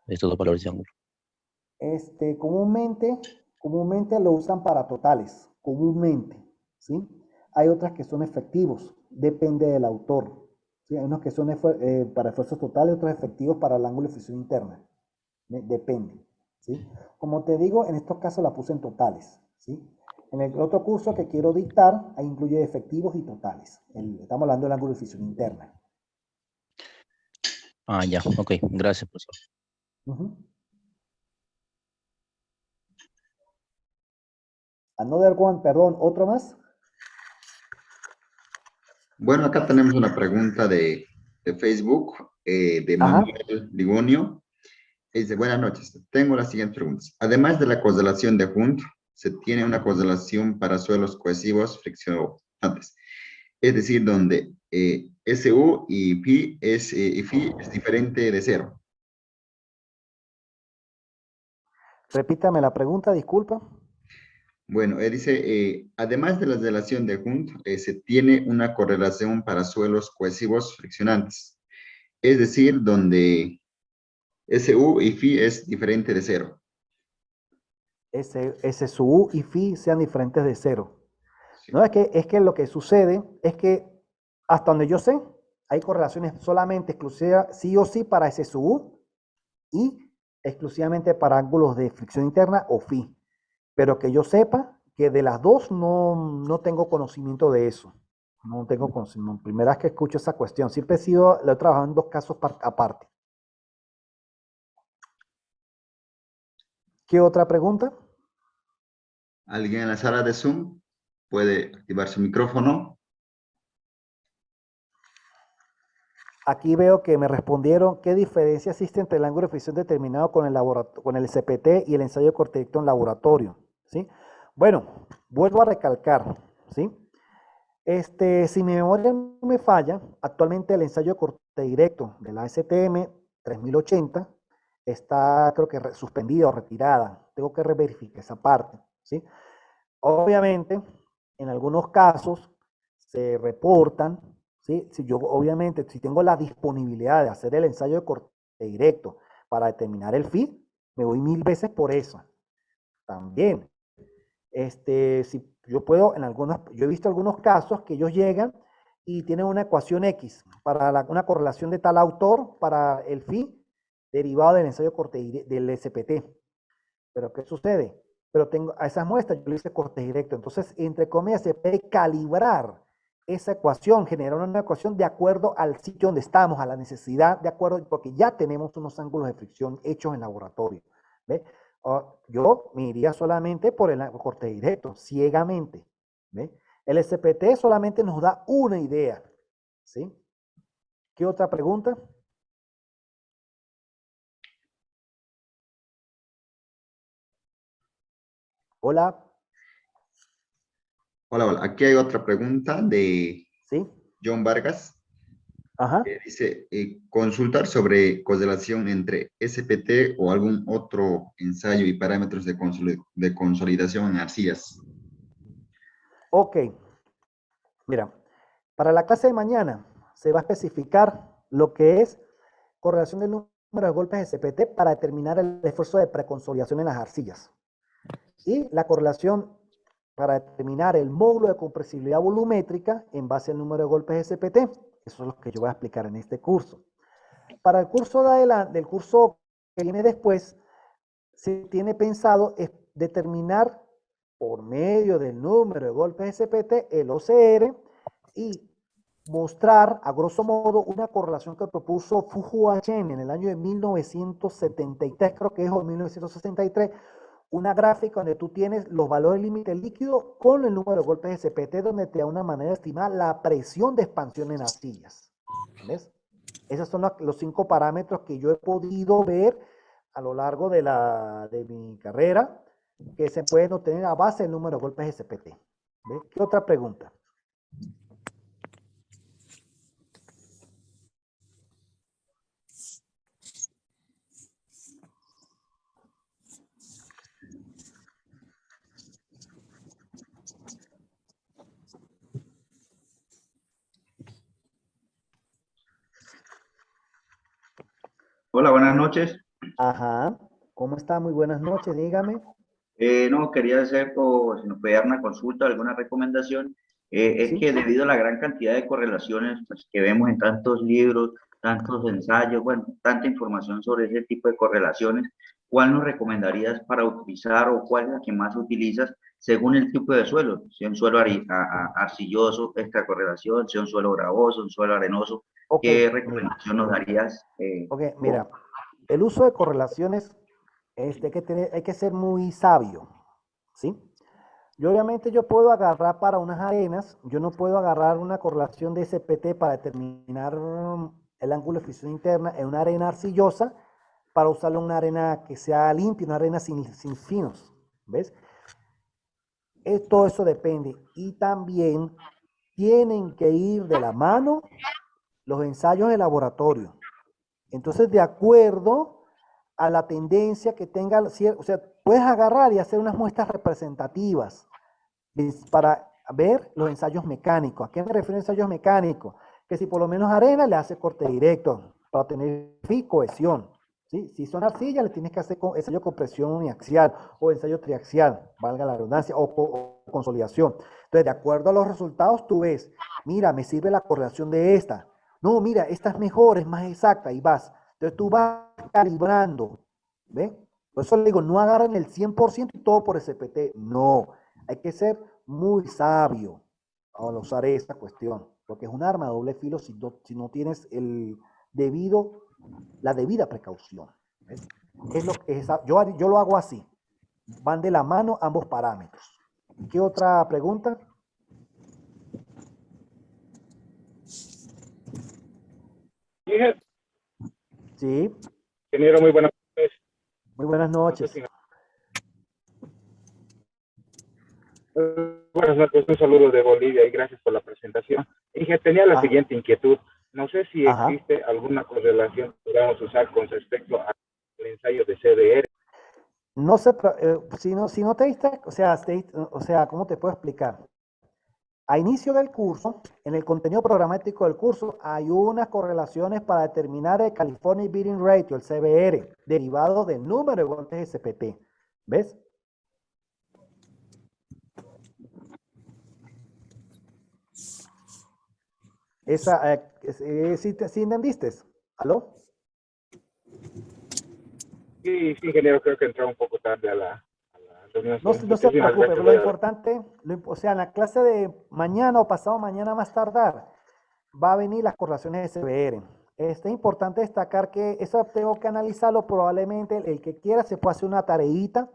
[SPEAKER 5] estos dos valores de ángulo.
[SPEAKER 2] Comúnmente lo usan para totales, comúnmente, ¿sí? Hay otras que son efectivos, depende del autor, ¿sí? Hay unos que son para esfuerzos totales, otros efectivos para el ángulo de fricción interna, depende, ¿sí? Como te digo, en estos casos la puse en totales, ¿sí? En el otro curso que quiero dictar, ahí incluye efectivos y totales. Estamos hablando del ángulo de fricción interna.
[SPEAKER 5] Ah, ya, ok, gracias profesor.
[SPEAKER 2] Ujú. Another one, perdón, ¿otro más?
[SPEAKER 3] Bueno, acá tenemos una pregunta de Facebook, de
[SPEAKER 2] Ajá.
[SPEAKER 3] Manuel Ligonio. Dice, buenas noches, tengo las siguientes preguntas. Además de la correlación de Hund, se tiene una correlación para suelos cohesivos friccionantes, es decir, donde SU y Phi es diferente de cero.
[SPEAKER 2] Repítame la pregunta, disculpa.
[SPEAKER 3] Bueno, él dice, además de la relación de Hund, se tiene una correlación para suelos cohesivos friccionantes, es decir, donde SU y Phi es diferente de cero.
[SPEAKER 2] Ese su U y Phi sean diferentes de cero.
[SPEAKER 3] Sí.
[SPEAKER 2] No, es que lo que sucede es que hasta donde yo sé, hay correlaciones solamente exclusivas, sí o sí, para ese su U y exclusivamente para ángulos de fricción interna o Phi. Pero que yo sepa que de las dos no tengo conocimiento de eso. No tengo conocimiento. Primera vez que escucho esa cuestión. Siempre lo he trabajado en dos casos aparte. ¿Qué otra pregunta?
[SPEAKER 3] ¿Alguien en la sala de Zoom puede activar su micrófono?
[SPEAKER 2] Aquí veo que me respondieron qué diferencia existe entre el ángulo de fricción determinado con el CPT y el ensayo de corte directo en laboratorio, ¿sí? Bueno, vuelvo a recalcar, ¿sí? Si mi memoria no me falla, actualmente el ensayo de corte directo de la STM 3080 está, creo que, suspendida o retirada. Tengo que verificar esa parte, ¿sí? Obviamente, en algunos casos, se reportan, ¿sí? Si yo, obviamente, si tengo la disponibilidad de hacer el ensayo de corte directo para determinar el phi, me voy 1000 veces por eso. También, si yo puedo, yo he visto algunos casos que ellos llegan y tienen una ecuación X para una correlación de tal autor para el phi derivado del ensayo corte del SPT. Pero ¿qué sucede? Pero tengo a esas muestras, yo le hice corte directo. Entonces, entre comillas, se puede calibrar esa ecuación, generar una ecuación de acuerdo al sitio donde estamos, a la necesidad, de acuerdo, porque ya tenemos unos ángulos de fricción hechos en laboratorio. ¿Ve? Yo me iría solamente por el corte directo, ciegamente. ¿Ve? El SPT solamente nos da una idea. ¿Sí? ¿Qué otra pregunta? Hola.
[SPEAKER 3] Hola, hola. Aquí hay otra pregunta de
[SPEAKER 2] ¿Sí?
[SPEAKER 3] John Vargas.
[SPEAKER 2] Ajá.
[SPEAKER 3] Dice, consultar sobre correlación entre SPT o algún otro ensayo y parámetros de consolidación en arcillas.
[SPEAKER 2] Ok. Mira, para la clase de mañana se va a especificar lo que es correlación del número de golpes SPT para determinar el esfuerzo de preconsolidación en las arcillas. Y la correlación para determinar el módulo de compresibilidad volumétrica en base al número de golpes SPT. Eso es lo que yo voy a explicar en este curso. Para el curso de adelante, del curso que viene después, se tiene pensado es determinar por medio del número de golpes SPT el OCR y mostrar a grosso modo una correlación que propuso Fuhua Chen en el año de 1973, creo que es, o 1963, una gráfica donde tú tienes los valores límite líquido con el número de golpes SPT, donde te da una manera de estimar la presión de expansión en arcillas. ¿Ves? Esos son los 5 parámetros que yo he podido ver a lo largo de mi carrera, que se pueden obtener a base del número de golpes SPT. ¿Ves? ¿Qué otra pregunta?
[SPEAKER 6] Hola, buenas noches.
[SPEAKER 2] Ajá. ¿Cómo está? Muy buenas noches, dígame.
[SPEAKER 6] No, quería hacer, si nos puede dar una consulta, alguna recomendación. Es
[SPEAKER 2] Sí.
[SPEAKER 6] que debido a la gran cantidad de correlaciones pues, que vemos en tantos libros, tantos ensayos, bueno, tanta información sobre ese tipo de correlaciones, ¿cuál nos recomendarías para utilizar o cuál es la que más utilizas según el tipo de suelo? Si es un suelo arcilloso, esta correlación, si es un suelo gravoso, un suelo arenoso,
[SPEAKER 2] Ok,
[SPEAKER 6] ¿qué
[SPEAKER 2] mira.
[SPEAKER 6] recomendación nos darías?
[SPEAKER 2] Ok, mira. El uso de correlaciones, hay que ser muy sabio, ¿sí? Yo obviamente yo puedo agarrar para unas arenas, yo no puedo agarrar una correlación de SPT para determinar el ángulo de fricción interna en una arena arcillosa para usarlo en una arena que sea limpia, una arena sin finos, ¿ves? Todo eso depende. Y también tienen que ir de la mano los ensayos de laboratorio. Entonces, de acuerdo a la tendencia que tenga, o sea, puedes agarrar y hacer unas muestras representativas para ver los ensayos mecánicos. ¿A qué me refiero a ensayos mecánicos? Que si por lo menos arena le hace corte directo para tener cohesión. ¿Sí? Si son arcillas, le tienes que hacer ensayo con presión uniaxial o ensayo triaxial, valga la redundancia, o consolidación. Entonces, de acuerdo a los resultados, tú ves, mira, me sirve la correlación de esta. No, mira, esta es mejor, es más exacta, y vas. Entonces, tú vas calibrando. ¿Ves? Por eso le digo, no agarren el 100% y todo por SPT. No, hay que ser muy sabio al usar esta cuestión, porque es un arma de doble filo si no tienes la debida precaución. ¿Ves? Es lo que es, yo lo hago así, van de la mano ambos parámetros. ¿Qué otra pregunta? Sí,
[SPEAKER 7] Ingeniero, muy buenas noches.
[SPEAKER 2] muy buenas
[SPEAKER 7] No sé
[SPEAKER 2] noches.
[SPEAKER 7] si buenas noches, un saludo de Bolivia y gracias por la presentación. Inge, tenía la
[SPEAKER 2] Ah,
[SPEAKER 7] siguiente inquietud. No sé si
[SPEAKER 2] ajá.
[SPEAKER 7] existe alguna correlación que podamos usar con respecto al ensayo de CDR.
[SPEAKER 2] No sé, si no te diste, o sea, ¿cómo te puedo explicar?
[SPEAKER 1] A inicio del curso, en el contenido programático del curso, hay unas correlaciones para determinar el California Beating Ratio, el CBR, derivado del número de golpes SPT. ¿Ves? Esa, ¿sí entendiste? ¿Aló?
[SPEAKER 7] Sí, sí, ingeniero, creo que entró un poco tarde a la reunión.
[SPEAKER 1] No se
[SPEAKER 7] Muchísimas
[SPEAKER 1] preocupe,
[SPEAKER 7] gracias.
[SPEAKER 1] pero lo importante, o sea, en la clase de mañana o pasado mañana más tardar, va a venir las correlaciones de SBR. Es importante destacar que eso tengo que analizarlo, probablemente el que quiera se puede hacer una tareita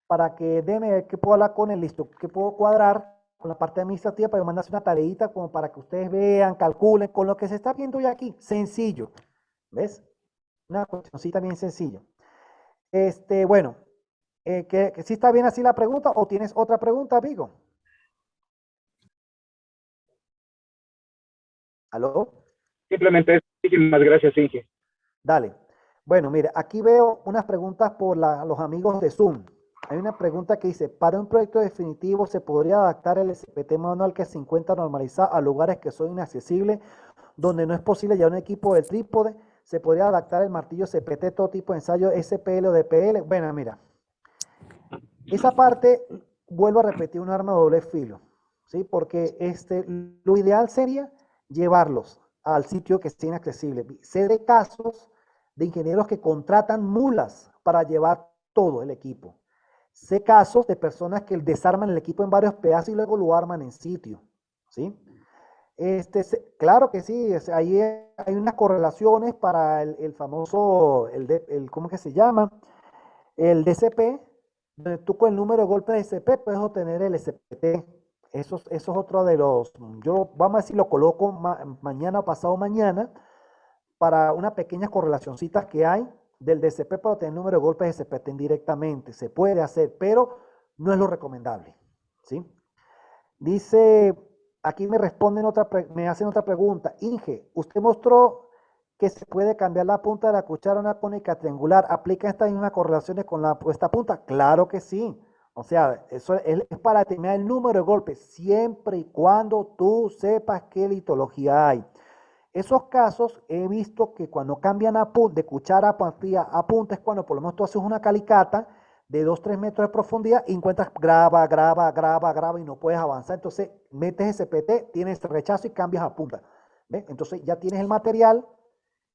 [SPEAKER 1] para que déme que puedo hablar con él, listo, que puedo cuadrar con la parte administrativa para mandarse una tareita como para que ustedes vean, calculen con lo que se está viendo ya aquí, sencillo, ¿ves? Una cuestioncita bien sencilla. Bueno, que ¿sí está bien así la pregunta o tienes otra pregunta, Vigo? ¿Aló?
[SPEAKER 7] Simplemente eso. Muchísimas gracias, Inge.
[SPEAKER 1] Dale. Bueno, mire, aquí veo unas preguntas por los amigos de Zoom. Hay una pregunta que dice, para un proyecto definitivo, ¿se podría adaptar el SPT manual que se encuentra normalizado a lugares que son inaccesibles, donde no es posible llevar un equipo de trípode? ¿Se podría adaptar el martillo SPT, todo tipo de ensayo SPL o DPL? Bueno, mira, esa parte, vuelvo a repetir, un arma de doble filo, ¿sí? Porque lo ideal sería llevarlos al sitio que esté inaccesible. Sé de casos de ingenieros que contratan mulas para llevar todo el equipo. Sé casos de personas que desarman el equipo en varios pedazos y luego lo arman en sitio, ¿sí? Claro que sí, ahí hay unas correlaciones para el famoso, ¿cómo que se llama? El DCP, donde tú con el número de golpes de SCP puedes obtener el SPT. Eso es otro de los, vamos a decir, lo coloco mañana o pasado mañana para una pequeña correlacioncita que hay del DCP para obtener el número de golpes de SPT indirectamente. Se puede hacer, pero no es lo recomendable, ¿sí? Dice, aquí me responden me hacen otra pregunta. Inge, usted mostró que se puede cambiar la punta de la cuchara a una cónica triangular. ¿Aplica estas mismas correlaciones con esta punta? Claro que sí. O sea, eso es para determinar el número de golpes, siempre y cuando tú sepas qué litología hay. Esos casos he visto que cuando cambian de cuchara a pastilla a punta es cuando por lo menos tú haces una calicata de 2-3 metros de profundidad y encuentras graba y no puedes avanzar. Entonces metes SPT, tienes rechazo y cambias a punta. ¿Ves? Entonces ya tienes el material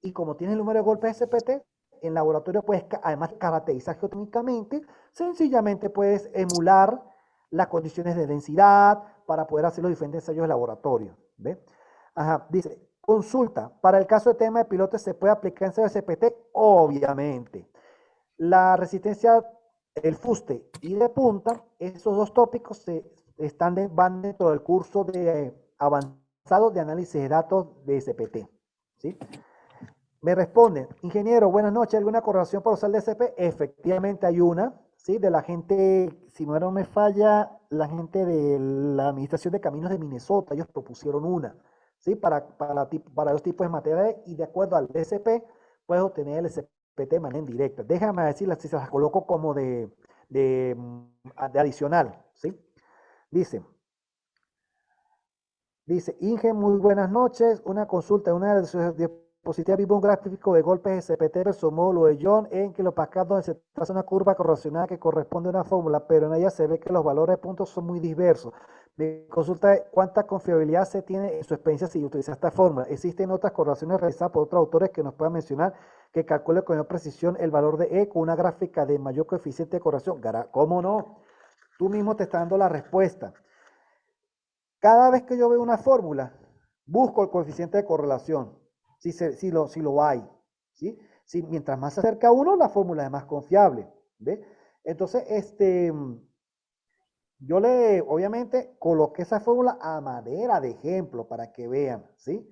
[SPEAKER 1] y como tienes el número de golpes SPT, en laboratorio puedes además caracterizar geotécnicamente, sencillamente puedes emular las condiciones de densidad para poder hacer los diferentes ensayos de laboratorio. ¿Ves? Ajá, dice, consulta, para el caso de tema de pilotes, ¿se puede aplicar ensayo de SPT? Obviamente. La resistencia, el fuste y de punta, esos dos tópicos van dentro del curso de avanzado de análisis de datos de SPT. ¿Sí? Me responden, ingeniero, buenas noches, ¿alguna correlación para usar el DCP? Efectivamente hay una, ¿sí? De la gente, si no me falla, la gente de la Administración de Caminos de Minnesota, ellos propusieron una, ¿sí? Para los tipos de materiales y de acuerdo al DCP puedes obtener el SPT de manera indirecta. Déjame decirlas si se las coloco como de adicional, ¿sí? Dice, Inge, muy buenas noches. Una consulta, una de sus diapositivas vimos un gráfico de golpes SPT versus módulo de Young en kilopascal donde se traza una curva correlacional que corresponde a una fórmula, pero en ella se ve que los valores de puntos son muy diversos. Mi consulta es cuánta confiabilidad se tiene en su experiencia si utiliza esta fórmula. ¿Existen otras correlaciones realizadas por otros autores que nos puedan mencionar que calcule con mayor precisión el valor de E con una gráfica de mayor coeficiente de correlación? ¿Cómo no? Tú mismo te estás dando la respuesta. Cada vez que yo veo una fórmula, busco el coeficiente de correlación, si lo hay. ¿Sí? Mientras más se acerca a uno, la fórmula es más confiable. ¿Ve? Entonces, yo obviamente, coloqué esa fórmula a manera de ejemplo para que vean, ¿sí?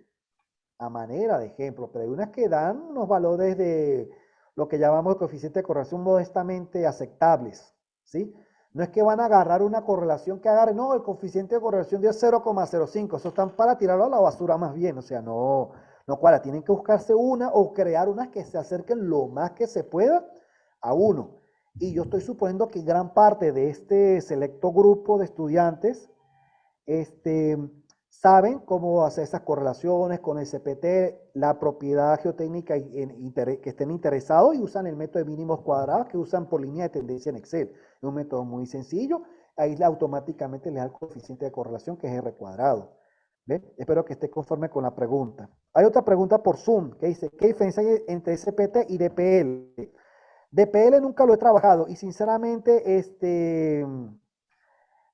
[SPEAKER 1] A manera de ejemplo, pero hay unas que dan unos valores de lo que llamamos coeficiente de correlación modestamente aceptables, ¿sí? No es que van a agarrar una correlación que agarre, no, el coeficiente de correlación dio 0,05, eso están para tirarlo a la basura más bien, o sea, no cuadra, tienen que buscarse una o crear unas que se acerquen lo más que se pueda a uno. Y yo estoy suponiendo que gran parte de este selecto grupo de estudiantes
[SPEAKER 2] saben cómo hacer esas correlaciones con el CPT, la propiedad geotécnica que estén interesados y usan el método de mínimos cuadrados que usan por línea de tendencia en Excel. Es un método muy sencillo, ahí automáticamente les da el coeficiente de correlación que es R cuadrado. ¿Ven? Espero que esté conforme con la pregunta. Hay otra pregunta por Zoom que dice, ¿qué diferencia hay entre SPT y DPL? DPL nunca lo he trabajado y sinceramente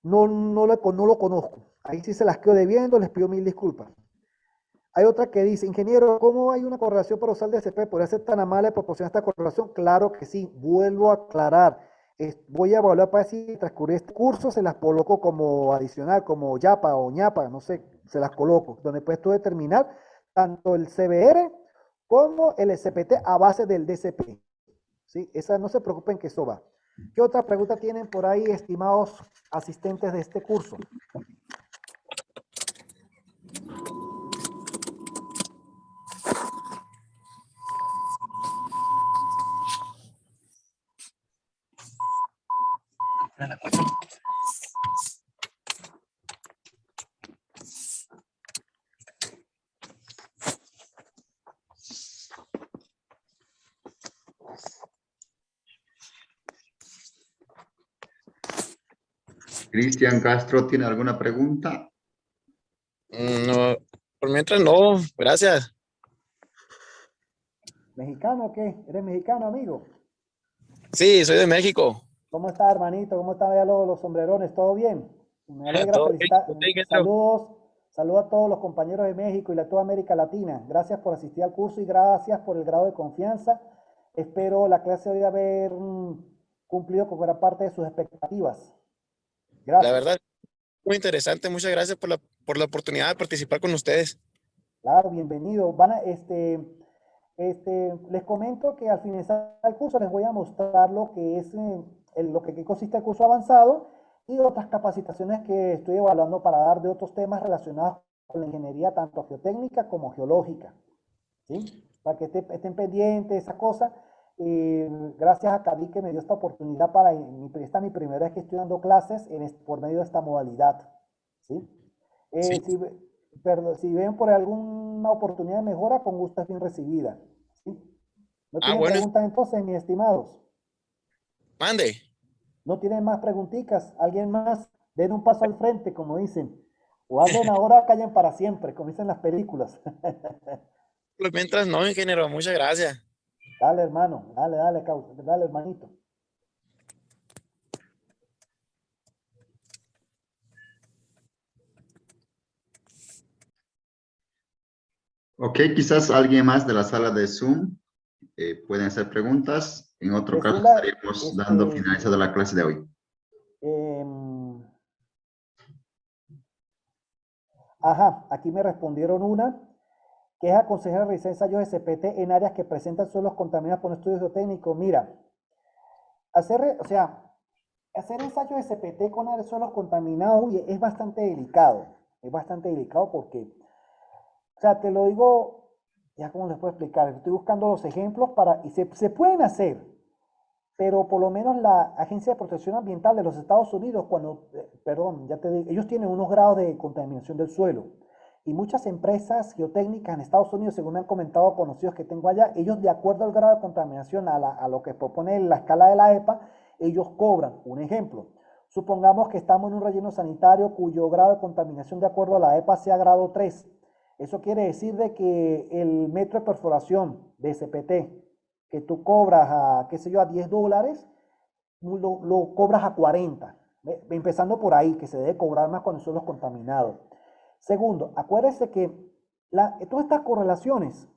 [SPEAKER 2] no lo conozco. Ahí sí se las quedo debiendo, les pido mil disculpas. Hay otra que dice, ingeniero, ¿cómo hay una correlación para usar DSP? ¿Podría ser tan amable de proporcionar esta correlación? Claro que sí, vuelvo a aclarar. Voy a evaluar para si transcurrir este curso, se las coloco como adicional, como YAPA o ñapa, no sé, se las coloco, donde puedes tú determinar tanto el CBR como el SPT a base del DCP. ¿Sí? Esa, no se preocupen que eso va. ¿Qué otra pregunta tienen por ahí, estimados asistentes de este curso?
[SPEAKER 3] Cristian Castro, ¿tiene alguna pregunta?
[SPEAKER 8] No, por mientras no, gracias.
[SPEAKER 2] ¿Mexicano o qué? ¿Eres mexicano, amigo?
[SPEAKER 8] Sí, soy de México.
[SPEAKER 2] ¿Cómo está, hermanito? ¿Cómo están allá los sombrerones? ¿Todo bien? Me alegra
[SPEAKER 8] Todo bien,
[SPEAKER 2] felicitar.
[SPEAKER 8] todo bien, ingeniero.
[SPEAKER 2] Saludos a todos los compañeros de México y de toda América Latina. Gracias por asistir al curso y gracias por el grado de confianza. Espero la clase hoy haber cumplido con gran parte de sus expectativas.
[SPEAKER 8] La
[SPEAKER 2] Gracias.
[SPEAKER 8] verdad, muy interesante. Muchas gracias por la oportunidad de participar con ustedes.
[SPEAKER 2] Claro, bienvenido. Les comento que al finalizar el curso les voy a mostrar lo que es qué consiste el curso avanzado y otras capacitaciones que estoy evaluando para dar de otros temas relacionados con la ingeniería, tanto geotécnica como geológica. ¿Sí? Para que estén pendientes de esa cosa. Gracias a Cadi que me dio esta oportunidad esta es mi primera vez que estoy dando clases por medio de esta modalidad. ¿Sí?
[SPEAKER 8] Sí.
[SPEAKER 2] Si ven por alguna oportunidad de mejora, con gusto es bien recibida. ¿Sí? ¿No tienen
[SPEAKER 8] Bueno,
[SPEAKER 2] preguntas entonces, mis estimados?
[SPEAKER 8] mande.
[SPEAKER 2] ¿No tienen más preguntitas? ¿Alguien más? Den un paso al frente, como dicen. O hablen ahora, callen para siempre, como dicen las películas.
[SPEAKER 8] Por mientras no, ingeniero, muchas gracias.
[SPEAKER 2] Dale, hermano, dale, hermanito.
[SPEAKER 3] Ok, quizás alguien más de la sala de Zoom pueden hacer preguntas. En otro caso,
[SPEAKER 2] Resulta,
[SPEAKER 3] estaríamos dando finalizada la clase de hoy.
[SPEAKER 2] Aquí me respondieron una, que es aconsejar realizar ensayos de CPT en áreas que presentan suelos contaminados por estudios geotécnicos. Mira, hacer ensayos de CPT con áreas suelos contaminados es bastante delicado. Es bastante delicado porque, o sea, te lo digo, ya como les puedo explicar, estoy buscando los ejemplos y se pueden hacer, pero por lo menos la Agencia de Protección Ambiental de los Estados Unidos, ya te digo, ellos tienen unos grados de contaminación del suelo. Y muchas empresas geotécnicas en Estados Unidos, según me han comentado conocidos que tengo allá, ellos de acuerdo al grado de contaminación, a lo que propone la escala de la EPA, ellos cobran. Un ejemplo, supongamos que estamos en un relleno sanitario cuyo grado de contaminación de acuerdo a la EPA sea grado 3. Eso quiere decir de que el metro de perforación de SPT que tú cobras a, qué sé yo, a $10, lo cobras a 40. Empezando por ahí, que se debe cobrar más cuando son los contaminados. Segundo, acuérdese que todas estas correlaciones,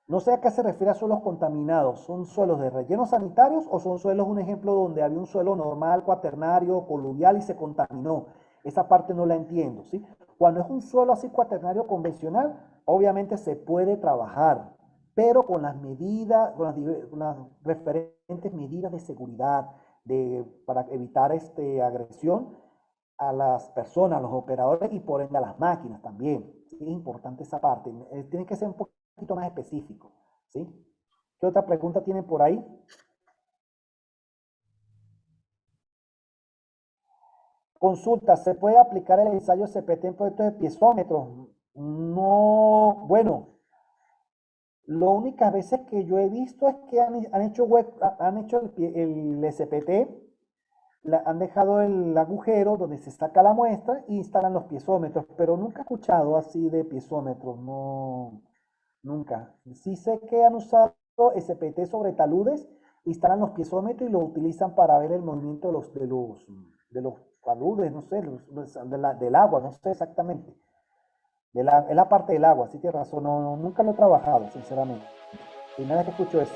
[SPEAKER 2] no sé a qué se refiere a suelos contaminados, ¿son suelos de rellenos sanitarios o son suelos, un ejemplo, donde había un suelo normal, cuaternario, coluvial y se contaminó? Esa parte no la entiendo, ¿sí? Cuando es un suelo así cuaternario convencional, obviamente se puede trabajar, pero con las medidas, con las referentes medidas de seguridad para evitar agresión a las personas, a los operadores y por ende a las máquinas también. ¿Sí? Es importante esa parte. Tiene que ser un poquito más específico. ¿Sí? ¿Qué otra pregunta tienen por ahí? Consulta, ¿se puede aplicar el ensayo SPT en proyectos de piezómetros? No, bueno, lo únicas veces que yo he visto es que han hecho, han hecho el SPT, han dejado el agujero donde se saca la muestra e instalan los piezómetros, pero nunca he escuchado así de piezómetros, no, nunca. Sí sé que han usado SPT sobre taludes, instalan los piezómetros y lo utilizan para ver el movimiento de los taludes, no sé, del agua, no sé exactamente. Es la parte del agua, sí tienes razón, no, nunca lo he trabajado, sinceramente. Primera vez que escucho eso.